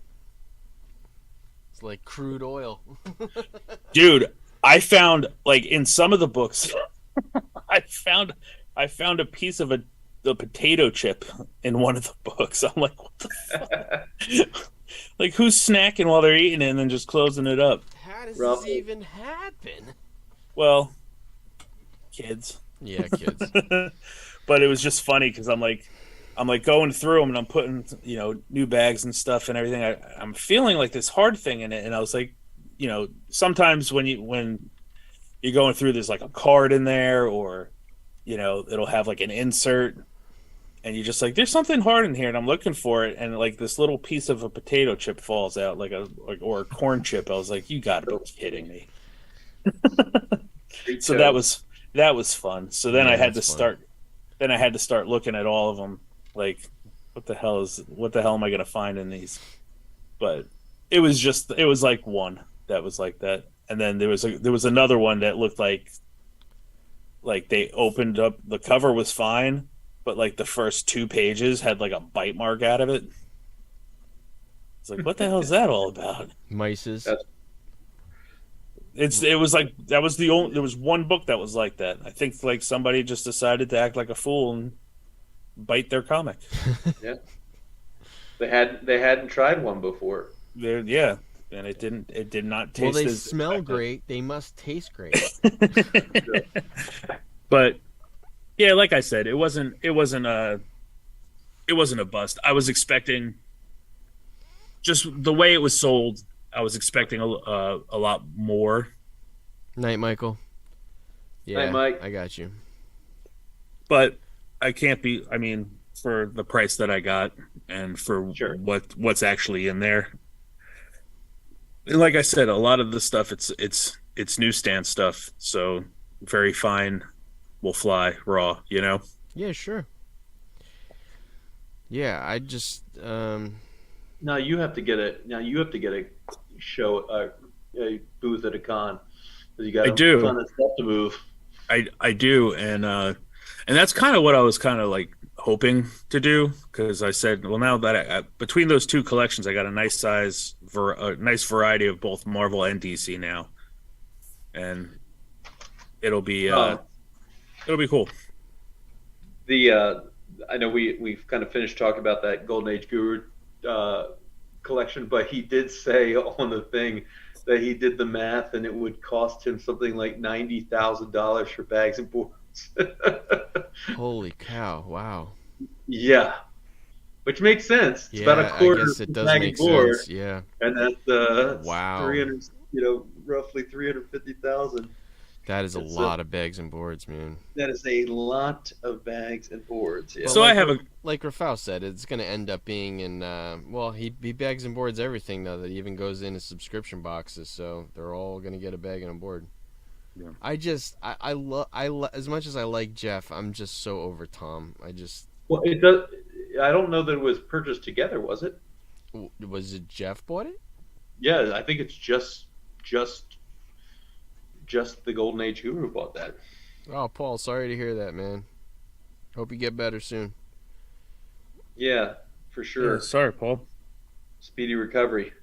It's like crude oil. Dude, I found like in some of the books, I found a piece of the potato chip in one of the books. I'm like, what the fuck? Like, who's snacking while they're eating it and then just closing it up? How does this even happen? Well, kids. Yeah, kids. But it was just funny because I'm like going through them and I'm putting, new bags and stuff and everything. I'm feeling like this hard thing in it, and I was like, sometimes when you're going through, there's like a card in there, or it'll have like an insert, and you're just like, there's something hard in here, and I'm looking for it, and like this little piece of a potato chip falls out, or a corn chip. I was like, you gotta be kidding me. So that was fun. So then I had to start. Then I had to start looking at all of them, like, what the hell am I going to find in these? But it was like one that was like that, and then there was another one that looked like they opened up, the cover was fine, but like the first 2 pages had like a bite mark out of it. It's like, what the hell is that all about? Mices. It was like there was one book that was like that. I think like somebody just decided to act like a fool and bite their comic. Yeah, they hadn't tried one before. Yeah, and it did not taste. Well, they smell great. They must taste great. But yeah, like I said, it wasn't a bust. I was expecting, just the way it was sold, I was expecting a lot more. Night, Michael. Yeah, Night, Mike. I got you. But I can't be. I mean, for the price that I got and for what's actually in there, and like I said, a lot of the stuff it's newsstand stuff. So very fine, will fly raw. Yeah, sure. Yeah, I just. Now you have to get a show a booth at a con. You got a ton of stuff to move. I do, and that's kind of what I was kind of like hoping to do, because I said, well, now that between those 2 collections, I got a nice nice variety of both Marvel and DC now, and it'll be cool. I know we've kind of finished talking about that Golden Age Guru collection, but he did say on the thing that he did the math and it would cost him something like $90,000 for bags and boards. Holy cow! Wow. Yeah, which makes sense. It's about a quarter I guess it does bag make and board, sense. Yeah. And that's wow. 300, roughly 350,000. That is a lot of bags and boards, man. That is a lot of bags and boards. Yeah. So like Rafał said, it's going to end up being in. He bags and boards everything though. That even goes into subscription boxes, so they're all going to get a bag and a board. Yeah. I love as much as I like Jeff. I'm just so over Tom. Well, it does. I don't know that it was purchased together, was it? Was it Jeff bought it? Yeah, I think it's just the Golden Age Guru bought that. Oh, Paul, sorry to hear that, man. Hope you get better soon. Yeah, for sure. Yeah, sorry, Paul. Speedy recovery.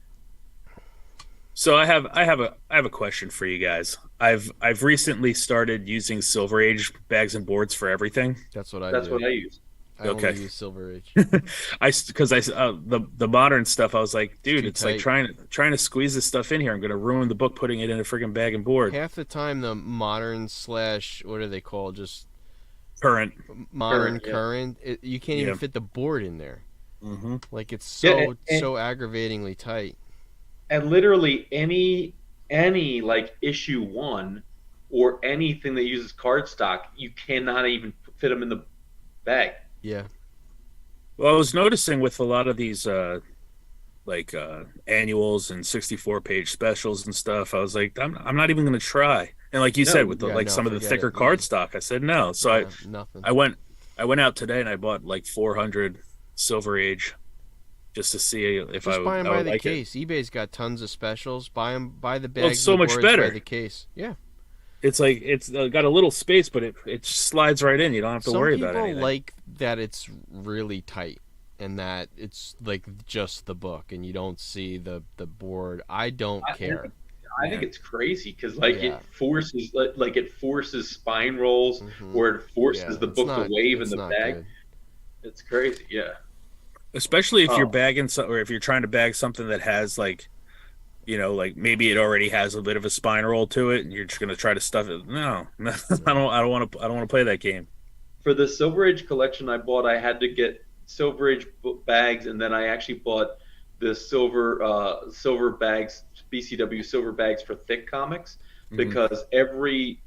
So I have a question for you guys. I've recently started using Silver Age bags and boards for everything. That's what I use. I only use Silver Age. The modern stuff, I was like, dude, it's tight. like trying to squeeze this stuff in here. I'm gonna ruin the book putting it in a freaking bag and board. Half the time, the modern / what are they called? Just current. Current. You can't even fit the board in there. Mm-hmm. Like it's so aggravatingly tight. And literally any like issue 1 or anything that uses cardstock, you cannot even fit them in the bag. Yeah. Well, I was noticing with a lot of these annuals and 64-page specials and stuff, I was like, I'm not even going to try. And like you said, with some of the thicker cardstock, I said no. So nothing. I went out today and I bought like 400 Silver Age just to see if Just buy them by the like case. eBay's got tons of specials. Buy the bag. Well, it's so much better. By the case. Yeah. It's like it's got a little space, but it slides right in. You don't have to worry about anything. Some people like that it's really tight and that it's like just the book and you don't see the board. I don't care. I think it's crazy because like Yeah. it forces like it forces spine rolls Mhm. or it forces Yeah, the it's book not- to wave in it's the not bag. good. It's crazy, yeah. Especially if you're Oh. bagging or if you're trying to bag something that has like, like maybe it already has a bit of a spine roll to it, and you're just gonna try to stuff it. No, I don't want to play that game. For the Silver Age collection I bought, I had to get Silver Age bags, and then I actually bought the silver bags, BCW silver bags for thick comics, because every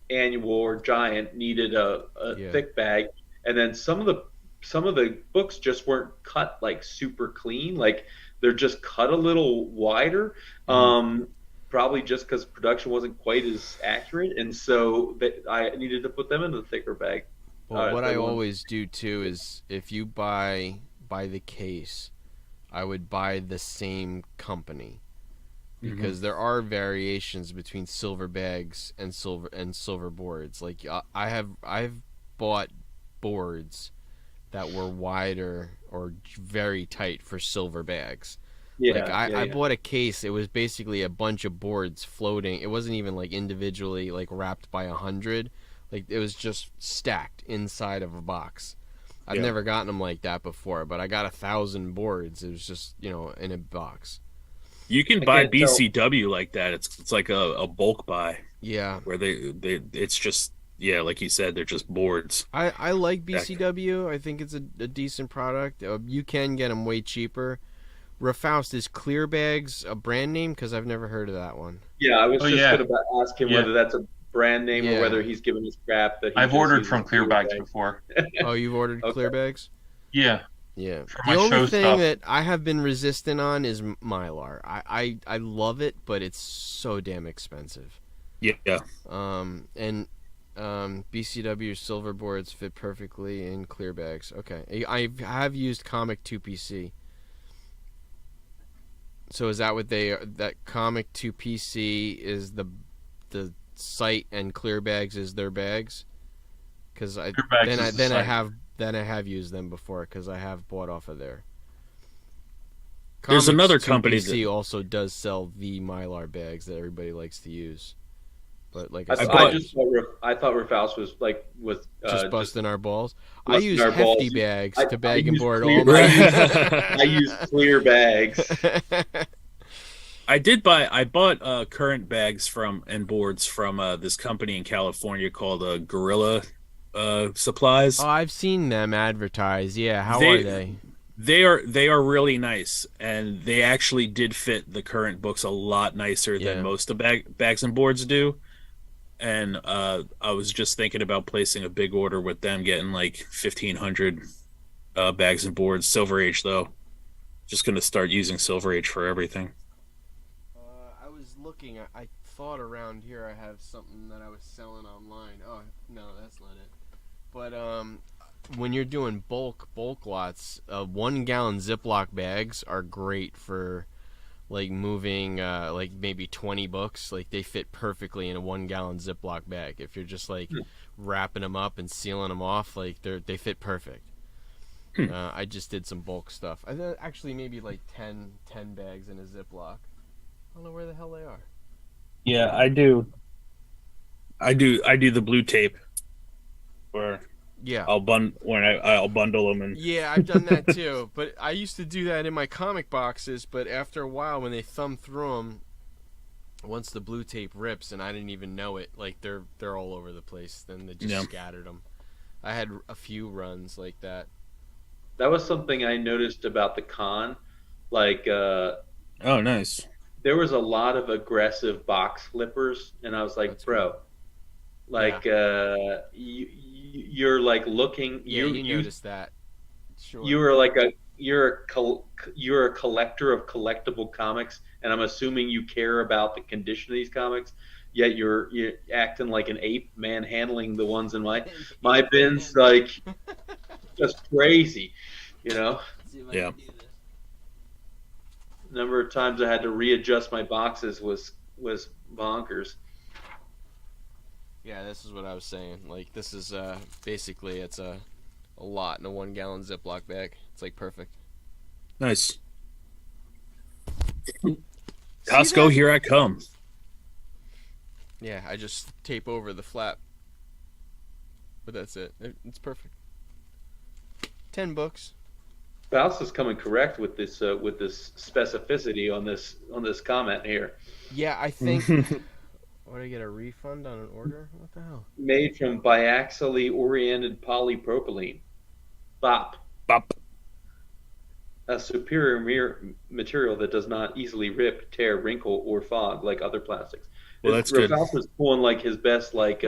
annual or giant needed a thick bag, and then some of the books just weren't cut like super clean, like they're just cut a little wider. Probably just because production wasn't quite as accurate, and so I needed to put them in the thicker bag. Well, what I always do too is if you buy the case, I would buy the same company because there are variations between silver bags and silver boards. Like I've bought boards that were wider or very tight for silver bags. Yeah, like I bought a case. It was basically a bunch of boards floating. It wasn't even like individually like wrapped by 100. Like it was just stacked inside of a box. I've never gotten them like that before, but I got 1,000 boards. It was just in a box. You can buy BCW like that. It's like a bulk buy. Yeah, where they it's just like you said, they're just boards. I like BCW. I think it's a decent product. You can get them way cheaper. Rafaust, is Clear Bags a brand name? Because I've never heard of that one. Yeah, I was just going to ask him whether that's a brand name or whether he's giving us crap. That I've ordered from Clear Bags before. Oh, you've ordered Clear Bags? Yeah. Yeah. For the only thing stuff that I have been resistant on is Mylar. I love it, but it's so damn expensive. Yeah. And BCW silver boards fit perfectly in Clear Bags. Okay. I have used Comic 2PC. So is that what that Comic 2PC is the site and Clear Bags is their bags? Because I have used them before because I have bought off of there. There's another company that also does sell the Mylar bags that everybody likes to use. But like I thought Rafaust was just busting our balls. I use hefty bags to bag and board all my. I use Clear Bags. I bought current bags and boards from this company in California called Gorilla Supplies. Oh, I've seen them advertised. Yeah, how are they? They are really nice, and they actually did fit the current books a lot nicer than most of bags and boards do. And I was just thinking about placing a big order with them, getting like 1,500 bags and boards. Silver Age though, just gonna start using Silver Age for everything. I was looking. I thought around here I have something that I was selling online. Oh no, that's not it. But when you're doing bulk lots, 1 gallon Ziploc bags are great for like moving like maybe 20 books. Like they fit perfectly in a 1 gallon Ziploc bag. If you're just like wrapping them up and sealing them off, like they fit perfect. I just did some bulk stuff. I actually maybe like 10 bags in a Ziploc. I don't know where the hell they are. Yeah, I do the blue tape where I'll bundle them and I've done that too. But I used to do that in my comic boxes. But after a while, when they thumb through them, once the blue tape rips, and I didn't even know it, like they're all over the place. Then they just scattered them. I had a few runs like that. That was something I noticed about the con. Like, oh, nice. There was a lot of aggressive box flippers, and I was like, bro, like, you're like looking. You noticed that. Sure. You're a collector of collectible comics, and I'm assuming you care about the condition of these comics. Yet you're acting like an ape, manhandling the ones in my bins, like just crazy, Yeah. The number of times I had to readjust my boxes was bonkers. Yeah, this is what I was saying. Like, this is basically it's a lot in a 1 gallon Ziploc bag. It's like perfect. Nice. See Costco, that? here I come. Yeah, I just tape over the flap. But that's it. It's perfect. $10. Faust is coming correct with this specificity on this comment here. Yeah, I think. What, I get a refund on an order? What the hell? Made from biaxially oriented polypropylene. BOP. Bop. A superior material that does not easily rip, tear, wrinkle, or fog like other plastics. Well, that's good. Faust is pulling like his best like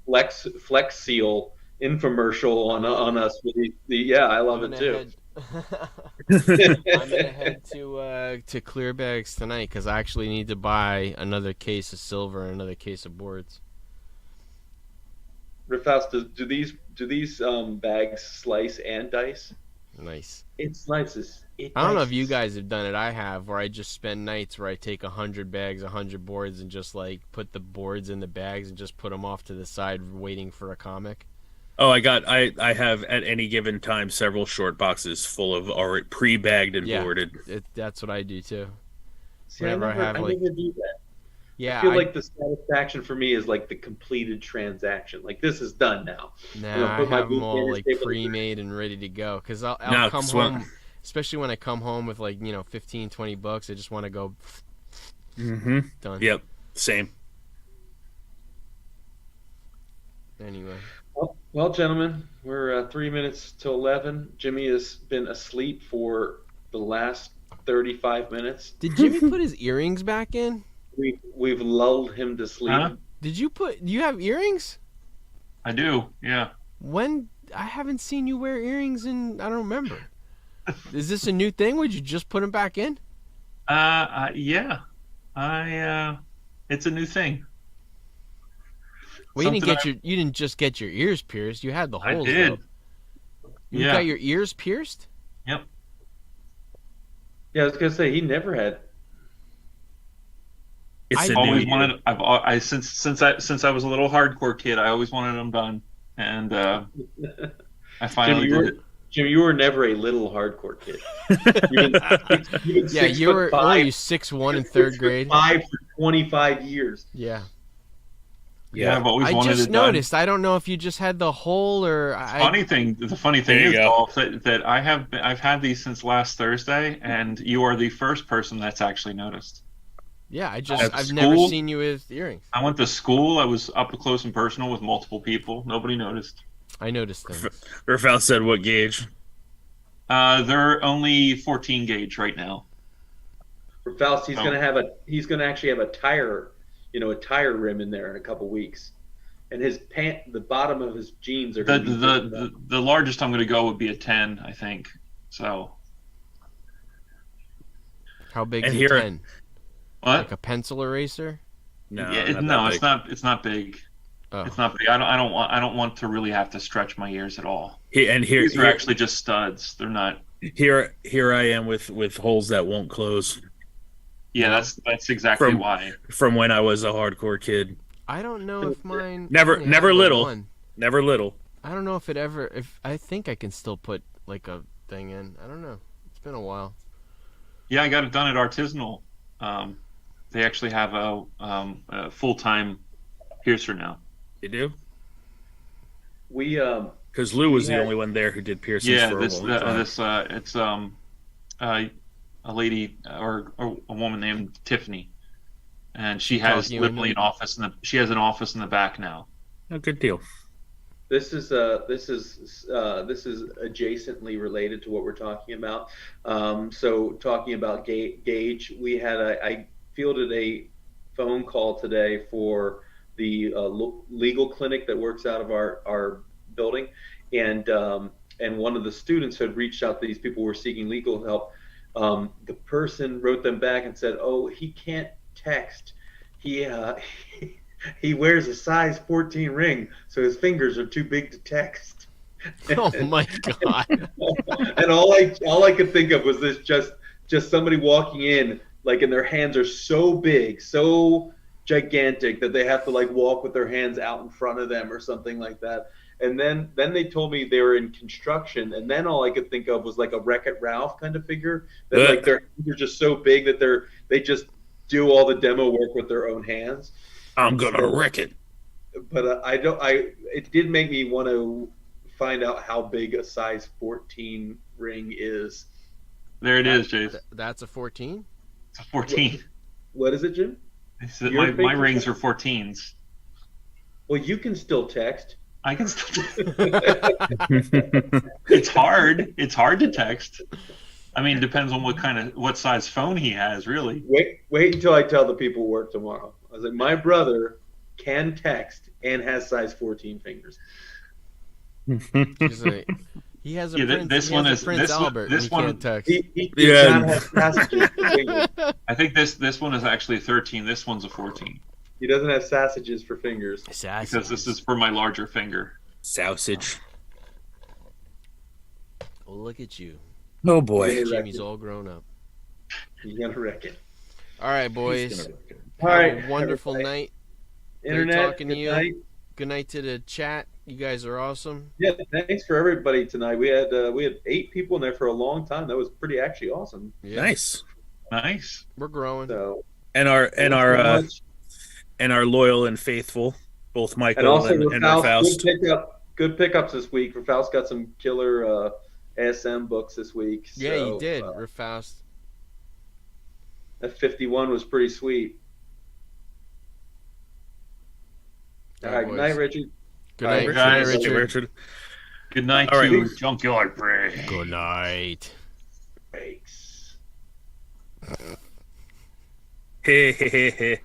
Flex Seal infomercial on us. Yeah, I love it too. I'm gonna head to Clear Bags tonight because I actually need to buy another case of silver and another case of boards. Faust, do these bags slice and dice? Nice. It slices. I don't know if you guys have done it. I have, where I just spend nights where I take 100 bags, 100 boards, and just like put the boards in the bags and just put them off to the side, waiting for a comic. Oh, I have at any given time several short boxes full of already pre-bagged and boarded. That's what I do too. See, I never do that. Yeah, I feel like the satisfaction for me is like the completed transaction. Like, this is done now. Nah, I have them all like pre-made and ready to go. Because I'll come home, especially when I come home with like, $15, $20. I just want to go. Done. Yep. Same. Anyway. Well, gentlemen, we're 3 minutes to 11. Jimmy has been asleep for the last 35 minutes. Did Jimmy put his earrings back in? We've lulled him to sleep. Huh? Do you have earrings? I do, yeah. When? I haven't seen you wear earrings I don't remember. Is this a new thing? Would you just put them back in? Yeah. It's a new thing. Well, you didn't just get your ears pierced. You had the holes. I did. Though. You got your ears pierced? Yep. Yeah, I was gonna say he never had. I've always wanted. Since I was a little hardcore kid, I always wanted them done, and I finally did it. Jim, you were never a little hardcore kid. You were 6'1" in third grade. 5 for 25 years. Yeah. Yeah, I've always wanted it done. I just noticed. I don't know if you just had the hole or. The funny thing is, Dolph, that I've had these since last Thursday, and you are the first person that's actually noticed. Yeah, I've never seen you with earrings. I went to school. I was up close and personal with multiple people. Nobody noticed. I noticed things. Rafael said, "What gauge?" They're only 14 gauge right now. For Faust, he's gonna actually have a tire rim in there in a couple weeks, and the bottom of his jeans are gonna the largest I'm gonna go would be a 10, I think. So. How big is a 10? What? Like a pencil eraser? No, it's not big. Oh. It's not big. I don't want to really have to stretch my ears at all. These are actually just studs. They're not. Here I am with holes that won't close. Yeah, that's exactly why. From when I was a hardcore kid. I don't know if mine. Never little. Never little. I don't know if I think I can still put like a thing in. I don't know. It's been a while. Yeah, I got it done at Artisanal. They actually have a full-time piercer now. You do? We because Lou was the only one there who did piercings for a long time. It's a lady or a woman named Tiffany, and she has literally an office she has an office in the back now. Oh, good deal. This is adjacently related to what we're talking about. So talking about gauge, I fielded a phone call today for the legal clinic that works out of our building, and one of the students had reached out to these people who were seeking legal help. The person wrote them back and said, "Oh, he can't text. He wears a size 14 ring, so his fingers are too big to text." Oh my god! And all I could think of was this just somebody walking in, like, and their hands are so big, so gigantic that they have to like walk with their hands out in front of them or something like that. And then they told me they were in construction, and then all I could think of was like a Wreck-It Ralph kind of figure that like their hands are just so big that they just do all the demo work with their own hands. I'm gonna wreck it. But it did make me want to find out how big a size 14 ring is. There it is, Jace. That's a 14? It's a 14. What is it, Jim? My rings are 14s. Well, you can still text. I can still. It's hard. It's hard to text. I mean, it depends on what size phone he has, really. Wait until I tell the people at work tomorrow. I was like, my brother can text and has size 14 fingers. He has a Prince Albert. This one can't text. He does not have sausages for fingers. I think this one is actually 13. This one's a 14. He doesn't have sausages for fingers. Because this is for my larger finger. Sausage. Well, look at you. Oh boy. Jimmy's all grown up. You're gonna wreck it. All right, boys. All right. Have a wonderful night. Internet. Great talking to you. Night. Good night to the chat. You guys are awesome. Yeah, thanks for everybody tonight. We had 8 people in there for a long time. That was pretty actually awesome. Yeah. Nice. We're growing. So, And our loyal and faithful, both Michael and also and our Faust. Good pickups this week. Faust got some killer ASM books this week. Yeah, so, he did. Faust. That 51 was pretty sweet. All right, good night, Richard. Good night, guys. Richard. Good night All right. to Junkyard Breaks. Good night. Breaks. Hey.